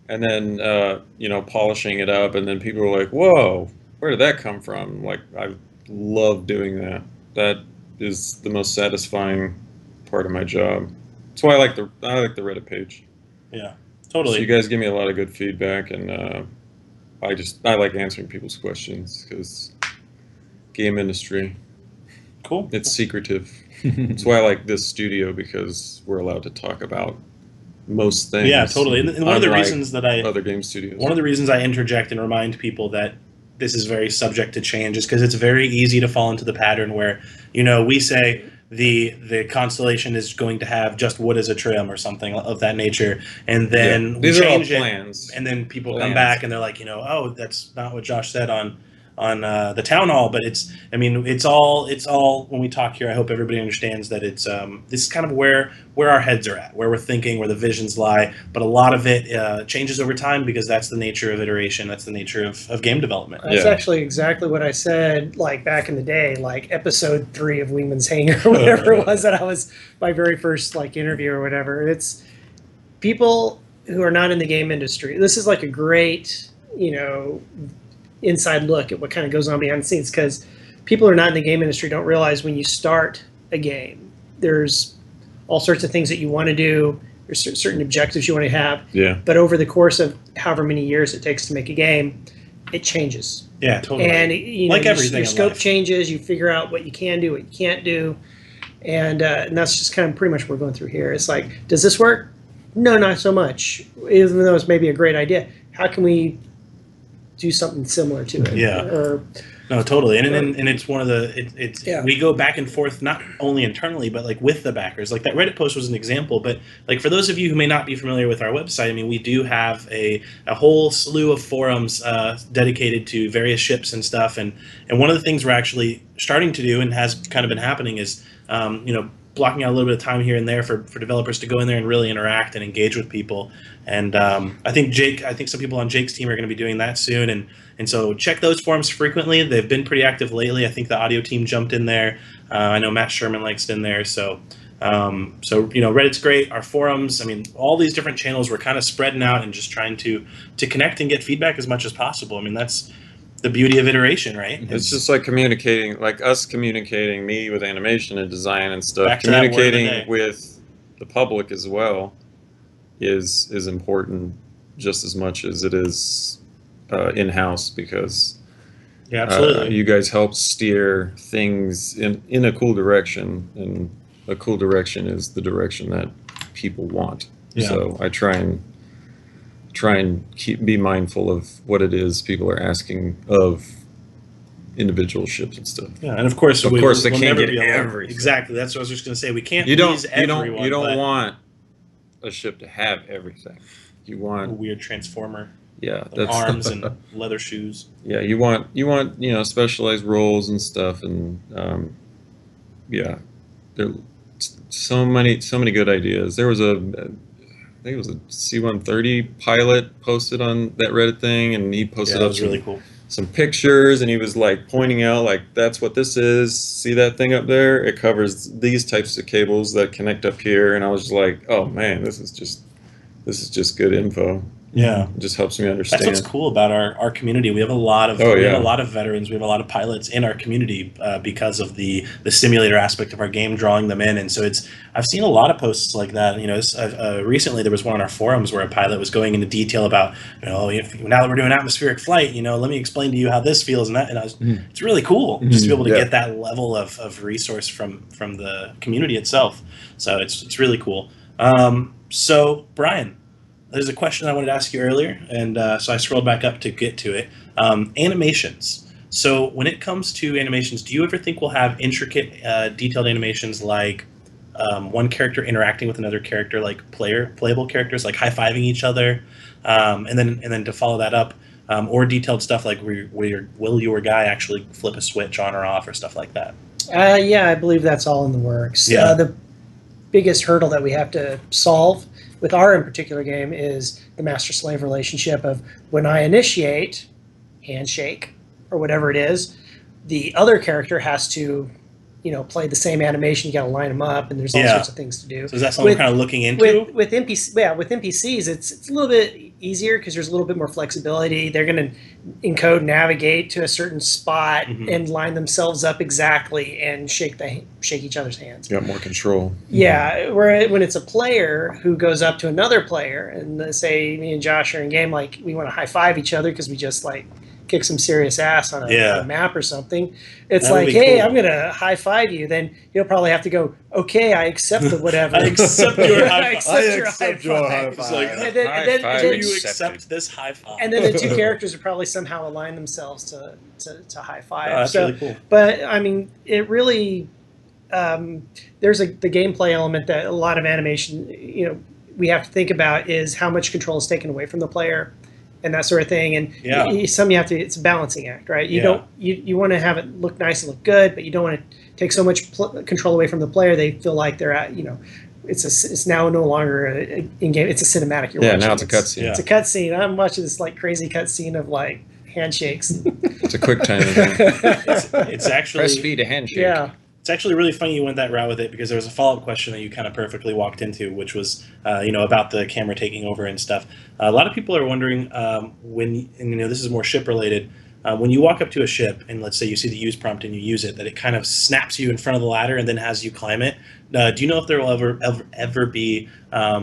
and then polishing it up, and then people are like, whoa, where did that come from? Like, I love doing that. That is the most satisfying part of my job. That's why I like the Reddit page. Yeah, totally. So you guys give me a lot of good feedback, and I like answering people's questions because game industry, Cool. it's secretive. That's why I like this studio, because we're allowed to talk about most things. Yeah, totally. And one of the unlike reasons that other game studios. One of the reasons I interject and remind people that this is very subject to change is because it's very easy to fall into the pattern where, we say the constellation is going to have just wood as a trim or something of that nature, and then we These are all change it, plans. and then people come Plans. back and they're like, oh, that's not what Josh said on the town hall. But it's all when we talk here, I hope everybody understands that it's this is kind of where our heads are at, where we're thinking, where the visions lie. But a lot of it changes over time because that's the nature of iteration. That's the nature of game development. That's Yeah. actually exactly what I said, like back in the day, like episode 3 of Wingman's Hangar, or whatever it was that I was my very first interview or whatever. It's people who are not in the game industry. This is like a great, inside look at what kind of goes on behind the scenes, because people who are not in the game industry don't realize when you start a game, there's all sorts of things that you want to do. There's certain objectives you want to have. Yeah. But over the course of however many years it takes to make a game, it changes. Yeah, totally. And Like everything your in scope life. changes. You figure out what you can do, what you can't do, and that's just kind of pretty much what we're going through here. It's like, does this work? No, not so much. Even though it's maybe a great idea, how can we do something similar to it? Yeah. Or No, totally, and it's one of Yeah. we go back and forth not only internally but like with the backers. Like that Reddit post was an example, but like for those of you who may not be familiar with our website, we do have a whole slew of forums dedicated to various ships and stuff, and one of the things we're actually starting to do and has kind of been happening is blocking out a little bit of time here and there for developers to go in there and really interact and engage with people. And I think some people on Jake's team are going to be doing that soon. And so check those forums frequently. They've been pretty active lately. I think the audio team jumped in there. I know Matt Sherman likes it in there. So Reddit's great. Our forums, all these different channels, we're kind of spreading out and just trying to connect and get feedback as much as possible. That's the beauty of iteration, right? It's just like communicating, like us communicating, me with animation and design and stuff, Back to that word of the communicating day. with the public as well is important just as much as it is in-house, because Yeah, absolutely. You guys help steer things in a cool direction, and a cool direction is the direction that people want. Yeah. So I try and be mindful of what it is people are asking of individual ships and stuff. Yeah, and of course, they we'll can't never get be alone. everything. Exactly. That's what I was just going to say. We can't You please don't everyone. you don't but want a ship to have everything. You a want weird transformer, yeah, like arms and leather shoes. yeah. You want specialized roles and stuff, and yeah, there so many good ideas. There was I think it was a C-130 pilot posted on that Reddit thing, and he posted That up was really cool. some pictures, and he was like pointing out like, that's what this is. See that thing up there? It covers these types of cables that connect up here. And I was just like, oh man, this is just good info. Yeah, It just helps me understand. that's what's cool about our community. We have a lot of Oh, we have yeah. a lot of veterans. We have a lot of pilots in our community because of the simulator aspect of our game, drawing them in. And so I've seen a lot of posts like that. Recently there was one on our forums where a pilot was going into detail about, now that we're doing atmospheric flight, let me explain to you how this feels and that. And it's really cool just to be able to get that level of resource from the community itself. So it's really cool. So Brian, there's a question I wanted to ask you earlier, and so I scrolled back up to get to it. Animations. So when it comes to animations, do you ever think we'll have intricate, detailed animations like one character interacting with another character, like playable characters, like high-fiving each other, and then to follow that up, or detailed stuff like will your guy actually flip a switch on or off or stuff like that? Yeah, I believe that's all in the works. Yeah. The biggest hurdle that we have to solve with our in particular game is the master-slave relationship of when I initiate, handshake, or whatever it is, the other character has to, play the same animation. You got to line them up, and there's all sorts of things to do. So is that something we're kind of looking into? With NPCs, it's a little bit easier because there's a little bit more flexibility. They're going to encode, navigate to a certain spot, and line themselves up exactly and shake each other's hands. You got more control. Yeah, where when it's a player who goes up to another player, and say me and Josh are in game, like we want to high five each other because we just like kick some serious ass on a map or something. It's That would like, be hey, cool. I'm gonna high five you. Then you'll probably have to go, okay, I accept the whatever. I accept your high I accept your high five. It's like, And then, High and then, five and then- do you accepted. accept this high five? and then the two characters would probably somehow align themselves to high five. Oh, that's really cool. But I mean, it really there's the gameplay element that a lot of animation, we have to think about is how much control is taken away from the player, and that sort of thing. And it's a balancing act, right? You want to have it look nice and look good, but you don't want to take so much control away from the player they feel like they're at, it's now no longer in game. It's a cinematic. You're watching. Now it's a cutscene. Yeah. It's a cutscene. I'm watching this like crazy cutscene of like handshakes. It's a quick time. It's actually Press V to handshake. Yeah. It's actually really funny you went that route with it, because there was a follow-up question that you kind of perfectly walked into, which was, about the camera taking over and stuff. A lot of people are wondering this is more ship related. When you walk up to a ship and let's say you see the use prompt and you use it, that it kind of snaps you in front of the ladder and then has you climb it. Do you know if there will ever be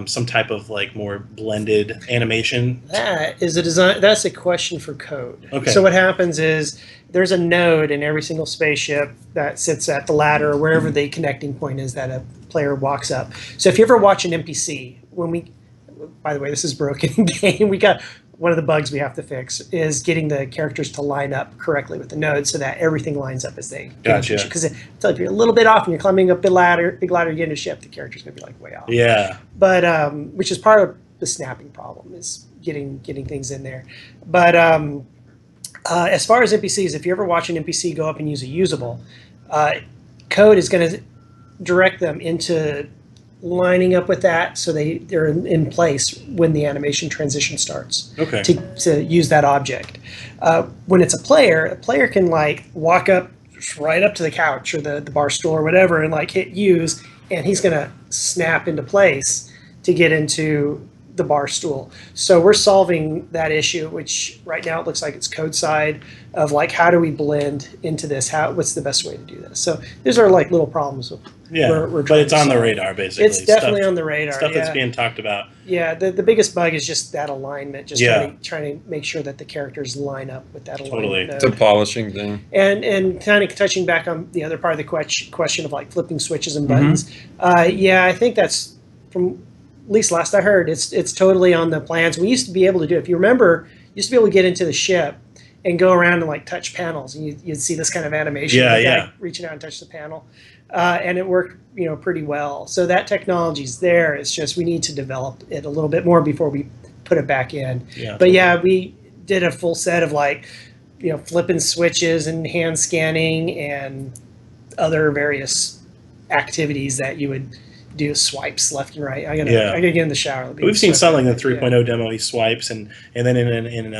some type of like more blended animation? That is a design. That's a question for code. Okay. So what happens is there's a node in every single spaceship that sits at the ladder or wherever the connecting point is that a player walks up. So if you ever watch an NPC, by the way, this is broken in game. We got one of the bugs we have to fix is getting the characters to line up correctly with the node so that everything lines up as they Gotcha. Because if you're a little bit off and you're climbing up a big ladder, you get in a ship, the character's gonna be like way off. Yeah. But which is part of the snapping problem is getting things in there. But as far as NPCs, if you ever watch an NPC go up and use a usable, code is going to direct them into lining up with that so they're in place when the animation transition starts. Okay. To use that object. When it's a player can like walk up right up to the couch or the bar stool or whatever and like hit use, and he's going to snap into place to get into the bar stool. So we're solving that issue, which right now it looks like it's code side of like, how do we blend into this? What's the best way to do this? So these are like little problems Yeah, we're but trying it's to on the solve. radar, basically. It's definitely on the radar. Stuff that's Yeah. being talked about. Yeah, the biggest bug is just that alignment, just Yeah. trying to make sure that the characters line up with that Totally. alignment It's a node. polishing thing. And kind of touching back on the other part of the question of like flipping switches and Mm-hmm. buttons. Yeah, I think that's from at least last I heard, it's totally on the plans. We used to be able to do, if you remember, used to be able to get into the ship and go around and like touch panels, and you'd see this kind of animation, Yeah, of the guy yeah. reaching out and touch the panel, and it worked, pretty well. So that technology's there. It's just we need to develop it a little bit more before we put it back in. Yeah. But yeah, we did a full set of like, flipping switches and hand scanning and other various activities that you would do, swipes left and right. I gotta get in the shower. We've seen some like in the Yeah. 3.0 demo. He swipes, and then in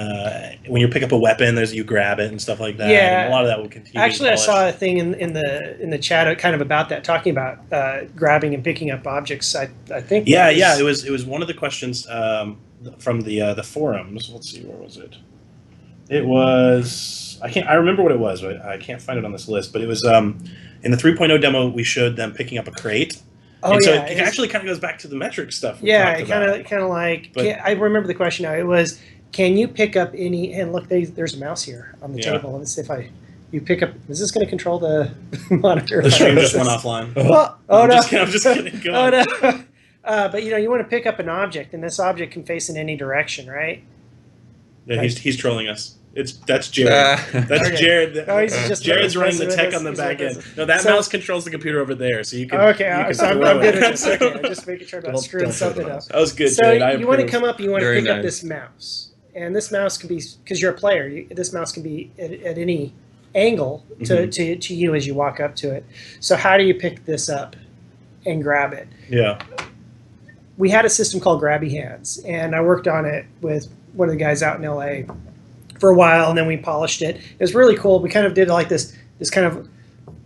when you pick up a weapon, you grab it and stuff like that. Yeah. And a lot of that will continue. Actually, I to saw polish. a thing in the chat kind of about that, talking about grabbing and picking up objects. I think. Yeah, yeah. It was one of the questions from the forums. Let's see, where was it? It was I remember what it was, but I can't find it on this list. But it was in the 3.0 demo. We showed them picking up a crate. Oh, and so yeah, it actually kind of goes back to the metric stuff. Yeah, it kind of like. But- I remember the question now. It was, can you pick up any? And look, there's a mouse here on the Yeah. table. Let's see if you pick up. Is this going to control the monitor? The stream just went offline. Oh I'm no! just kidding. Go Oh on. no! But you want to pick up an object, and this object can face in any direction, right? Yeah, he's trolling us. That's Jared. That's Okay. Jared. Oh, he's just Jared's running the messing tech with us. on the He's back with end. us. No, that So- mouse controls the computer over there, so you can. Okay, you can so I'm throw good it. with this. Okay, I'm just making sure about Don't- screwing don't throw something the up. mouse. That was good, So Jared. I you want to approve. come up, you want to Very pick up nice. this mouse, and this mouse can be, because you're a player. This mouse can be at any angle to you as you walk up to it. So how do you pick this up and grab it? Yeah. We had a system called Grabby Hands, and I worked on it with one of the guys out in LA for a while, and then we polished it. It was really cool. We kind of did like this kind of,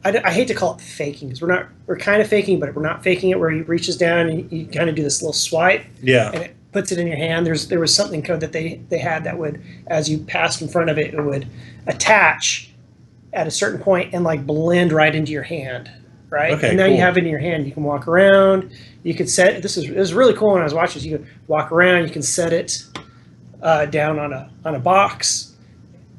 I hate to call it faking, because we're kind of faking, but we're not faking it, where he reaches down and you kind of do this little swipe, Yeah. and it puts it in your hand. There was something code that they had that would, as you passed in front of it, it would attach at a certain point and like blend right into your hand, right? Okay, and now cool. you have it in your hand. You can walk around. You could set. It was really cool when I was watching this. You could walk around. You can set it down on a box,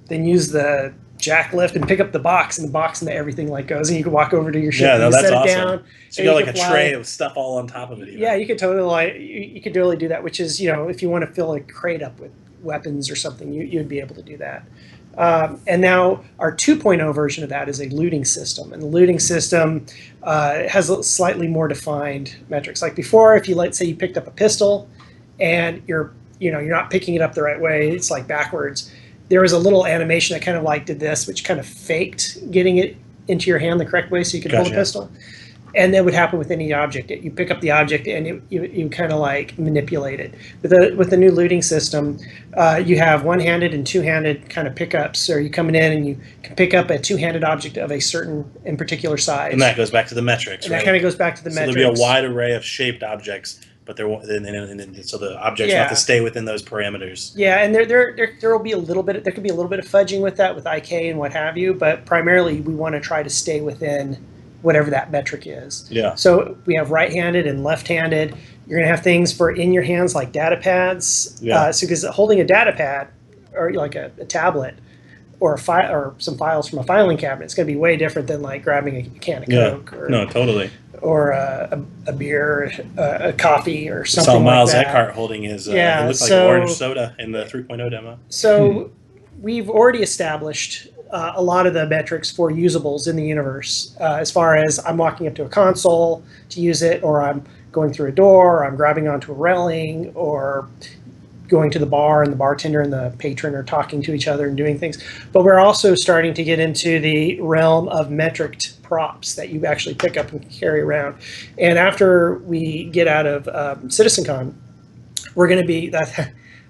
then use the jack lift and pick up the box, and into everything like goes, and you can walk over to your ship. Yeah, and no, you that's set it awesome. down. So you got and like you a can tray fly. with stuff all on top of it. Even. Yeah, you could totally you could totally do that. Which is, if you want to fill a crate up with weapons or something, you'd be able to do that. And now our 2.0 version of that is a looting system, and the looting system has slightly more defined metrics. Like before, if you, let's say you picked up a pistol and you're not picking it up the right way, it's like backwards. There was a little animation that kind of like did this, which kind of faked getting it into your hand the correct way so you could hold a Gotcha. pistol. And that would happen with any object. You pick up the object and you kind of like manipulate it. With the new looting system, you have one-handed and two-handed kind of pickups. So you're coming in and you can pick up a two-handed object of a certain in particular size. And that goes back to the metrics, And right? that kind of goes back to the so metrics. there'll be a wide array of shaped objects, but so the objects will have Yeah. to stay within those parameters. Yeah, and there will be a little bit. There could be a little bit of fudging with that, with IK and what have you. But primarily, we want to try to stay within whatever that metric is. Yeah. So we have right-handed and left-handed. You're going to have things for in your hands like data pads. Yeah. So because holding a data pad or like a tablet or a file or some files from a filing cabinet, it's going to be way different than like grabbing a can of Yeah. Coke or, No, totally. or a beer, a coffee or I something saw Miles like that. Eckhart holding his. Yeah, it looked like so- orange soda in the 3.0 demo. So we've already established a lot of the metrics for usables in the universe, as far as I'm walking up to a console to use it, or I'm going through a door, or I'm grabbing onto a railing, or going to the bar and the bartender and the patron are talking to each other and doing things. But we're also starting to get into the realm of metriced props that you actually pick up and carry around. And after we get out of CitizenCon, we're going to be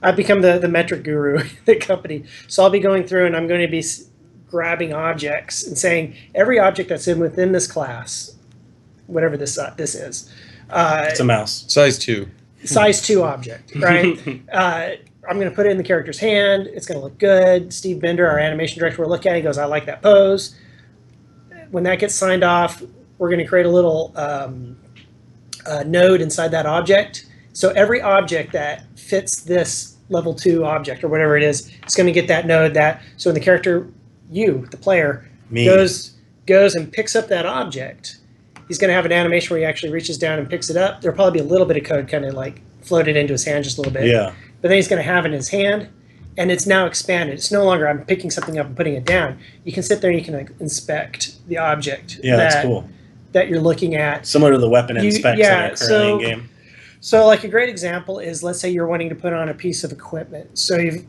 I've become the metric guru at the company. So I'll be going through and I'm going to be grabbing objects and saying every object that's within this class, whatever this is, It's a mouse. Size 2. size 2 object, right? I'm going to put it in the character's hand. It's going to look good. Steve Bender, our animation director, will look at it. He goes, I like that pose. When that gets signed off, we're going to create a little node inside that object. So every object that fits this level 2 object or whatever it is, it's going to get that node. So when the character, you, the player, goes and picks up that object, he's going to have an animation where he actually reaches down and picks it up. There'll probably be a little bit of code kind of like floated into his hand just a little bit. Yeah. But then he's going to have it in his hand, and it's now expanded. It's no longer I'm picking something up and putting it down. You can sit there and you can like inspect the object. Yeah, that's cool. That you're looking at. Similar to the weapon inspects that are currently in game. So like a great example is, let's say you're wanting to put on a piece of equipment. So you've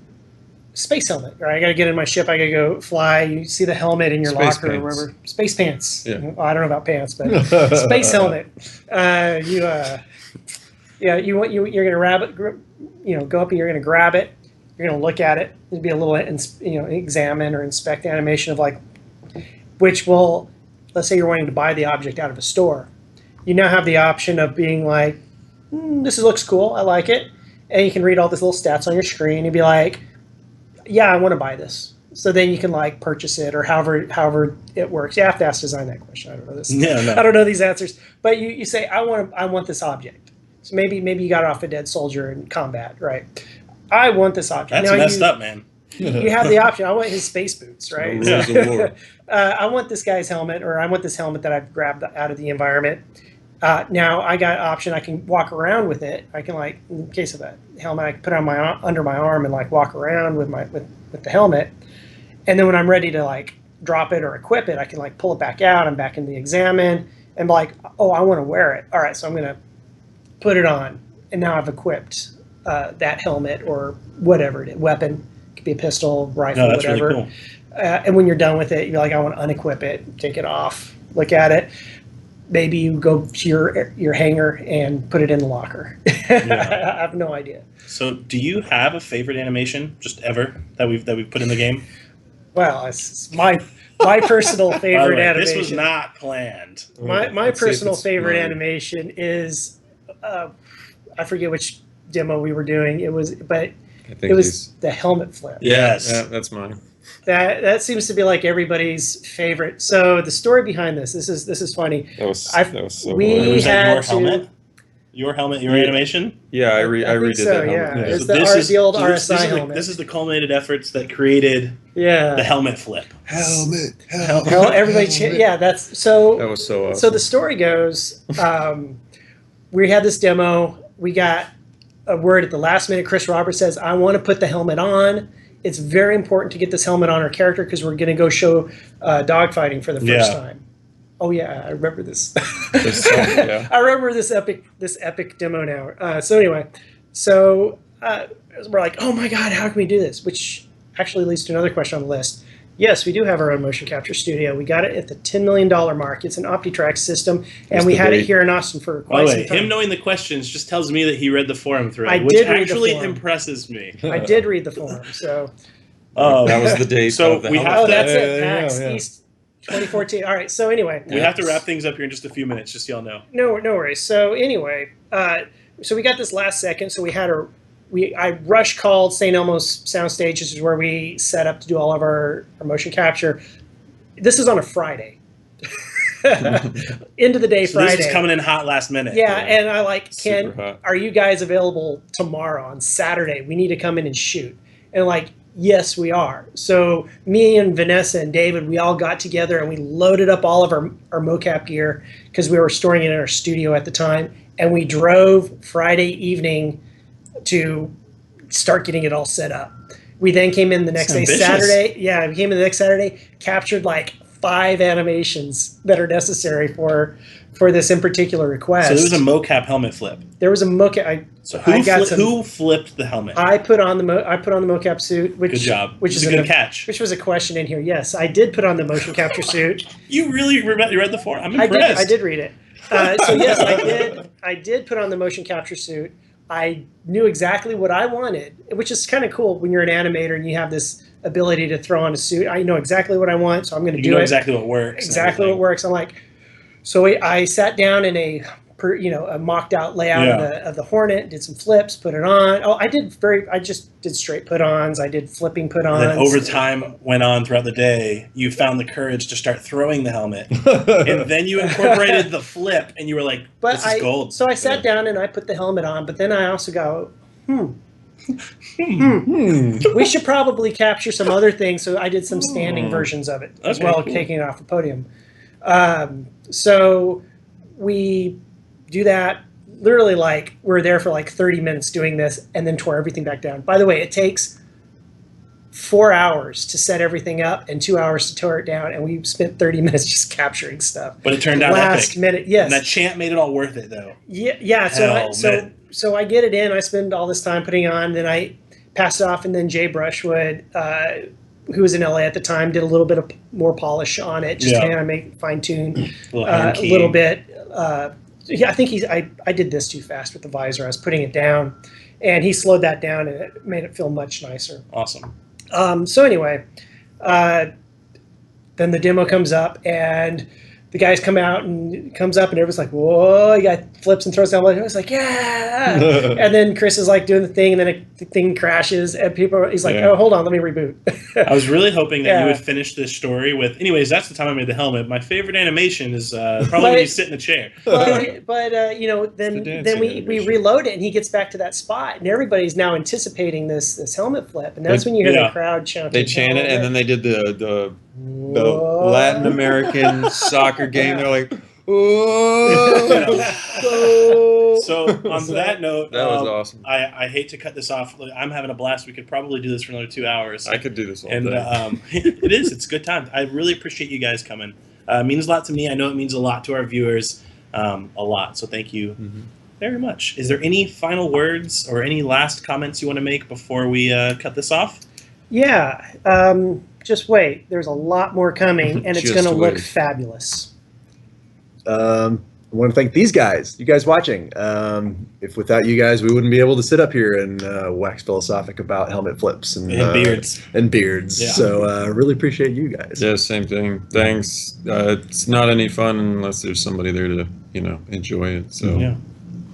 space helmet, right? I got to get in my ship. I got to go fly. You see the helmet in your Space locker pants. or wherever. Space pants. Yeah. Well, I don't know about pants, but space helmet. You're going to grab it. Go up and you're going to grab it. You're going to look at it. There'll be a little, examine or inspect animation of like, which will, let's say you're wanting to buy the object out of a store. You now have the option of being like, this looks cool. I like it. And you can read all these little stats on your screen and be like, yeah, I want to buy this. So then you can like purchase it or however it works. You have to ask design that question. I don't know this. Yeah, no. I don't know these answers. But you say, I want this object. So maybe you got off a dead soldier in combat, right? I want this object. That's messed up, man. You have the option. I want his space boots, right? No rules of war. I want this guy's helmet, or I want this helmet that I've grabbed out of the environment. Now I got an option. I can walk around with it. I can like, in case of a helmet, I can put it on under my arm and like walk around with the helmet. And then when I'm ready to like drop it or equip it, I can like pull it back out. I'm back in the examine and like, oh, I want to wear it. All right, so I'm gonna put it on, and now I've equipped that helmet or whatever it is, weapon. It could be a pistol, rifle, That's whatever. really cool. And when you're done with it, you're like, I want to unequip it, take it off, look at it. Maybe you go to your hangar and put it in the locker. Yeah. I have no idea. So, do you have a favorite animation just ever that we've put in the game? Well, it's my personal By the favorite way, animation. this was not planned. My Let's see if personal it's favorite mine. animation is I forget which demo we were doing. It was the helmet flip. Yes. Yeah, that's mine. That seems to be like everybody's favorite. So the story behind this is funny. That was so we hilarious. Was that your had to- helmet? Your helmet, your animation? Yeah, I think redid so, that helmet. yeah. Yeah. It's So the old this RSI is helmet. This is the culminated efforts that created Yeah. the helmet flip. Helmet. Hell, everybody. That's so. That was so awesome. So the story goes, we had this demo. We got a word at the last minute. Chris Roberts says, I want to put the helmet on. It's very important to get this helmet on our character because we're going to go show dogfighting for the first time. Oh yeah, I remember this. Yeah. I remember this epic demo now. So anyway, we're like, oh my God, how can we do this? Which actually leads to another question on the list. Yes, we do have our own motion capture studio. We got it at the $10 million mark. It's an OptiTrack system, and we had it here in Austin for By quite the some way, time. him knowing the questions just tells me that he read the forum thread, I which did read the actually forum. impresses me. I did read the forum, so. That was the date So of the we helmet. have Oh, to- that's it. Yeah, PAX yeah. East 2014. All right, so anyway. We have to wrap things up here in just a few minutes, just so y'all know. No worries. So anyway, so we got this last second. So I rush called St. Elmo's Soundstage. This is where we set up to do all of our motion capture. This is on a Friday. End of the day So Friday. this is coming in hot last minute. Yeah, and I like, Super hot. are you guys available tomorrow on Saturday? We need to come in and shoot. And like, yes, we are. So me and Vanessa and David, we all got together and we loaded up all of our mocap gear because we were storing it in our studio at the time. And we drove Friday evening to start getting it all set up. We then came in the next day, ambitious. Saturday. Yeah, we came in the next Saturday, captured like 5 animations that are necessary for this in particular request. So there was a mocap helmet flip. There was a mocap. So who who flipped the helmet? I put on the mocap suit, which Good job. which It's is a good catch. Which was a question in here. Yes, I did put on the motion capture suit. You really read the forum? I'm I impressed. did read it. So yes, I did put on the motion capture suit. I knew exactly what I wanted, which is kind of cool when you're an animator and you have this ability to throw on a suit. I know exactly what I want, so I'm going to do You know it. exactly what works. and Exactly what everything. works. I'm like, so I sat down in a a mocked out layout of the Hornet, did some flips, put it on. Oh, I just did straight put-ons. I did flipping put-ons. And then over time went on throughout the day, you found the courage to start throwing the helmet. And then you incorporated the flip, and you were like, this is gold. So I sat down and I put the helmet on, but then I also go, we should probably capture some other things. So I did some standing versions of it as well, taking it off the podium. So we do that. Literally, like, we're there for like 30 minutes doing this and then tore everything back down. By the way, it takes 4 hours to set everything up and 2 hours to tear it down, and we spent 30 minutes just capturing stuff. But it turned out last epic. Minute, yes. And that chant made it all worth it, though. Yeah. So I get it in. I spend all this time putting on. Then I pass it off, and then Jay Brushwood, who was in LA at the time, did a little bit of more polish on it, just to kind of make fine tune a little bit. I think I did this too fast with the visor. I was putting it down, and he slowed that down, and it made it feel much nicer. Awesome. So anyway, then the demo comes up, and the guys come out, and it comes up, and everyone's like, whoa, you got flips and throws down. I was like, yeah. And then Chris is like doing the thing, and then the thing crashes, and he's like, oh, hold on, let me reboot. I was really hoping that you would finish this story with, anyways, that's the time I made the helmet. My favorite animation is probably when you sit in the chair. But then we reload it, and he gets back to that spot, and everybody's now anticipating this helmet flip, and that's when you hear the crowd chanting. They chant it, and then they did the Latin American soccer game. They're like, So on that note, that was awesome. I hate to cut this off. I'm having a blast. We could probably do this for another 2 hours. I could do this all day. It's a good time. I really appreciate you guys coming. It means a lot to me. I know it means a lot to our viewers. A lot. So thank you very much. Is there any final words or any last comments you want to make before we cut this off? Yeah. Just wait. There's a lot more coming, and it's going to look fabulous. I want to thank these guys, you guys watching. If without you guys, we wouldn't be able to sit up here and wax philosophic about helmet flips and beards. Yeah. So really appreciate you guys. Yeah, same thing. Thanks. It's not any fun unless there's somebody there to enjoy it. So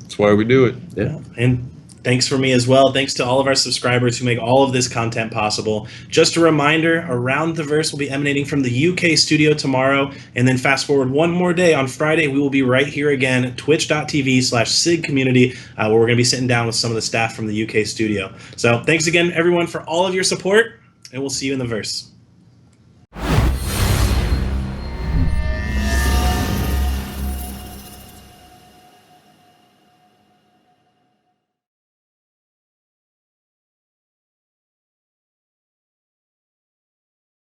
that's why we do it. Yeah. And thanks for me as well. Thanks to all of our subscribers who make all of this content possible. Just a reminder, Around the Verse will be emanating from the UK studio tomorrow. And then fast forward one more day, on Friday, we will be right here again, twitch.tv/SIG community, where we're going to be sitting down with some of the staff from the UK studio. So thanks again, everyone, for all of your support, and we'll see you in the verse.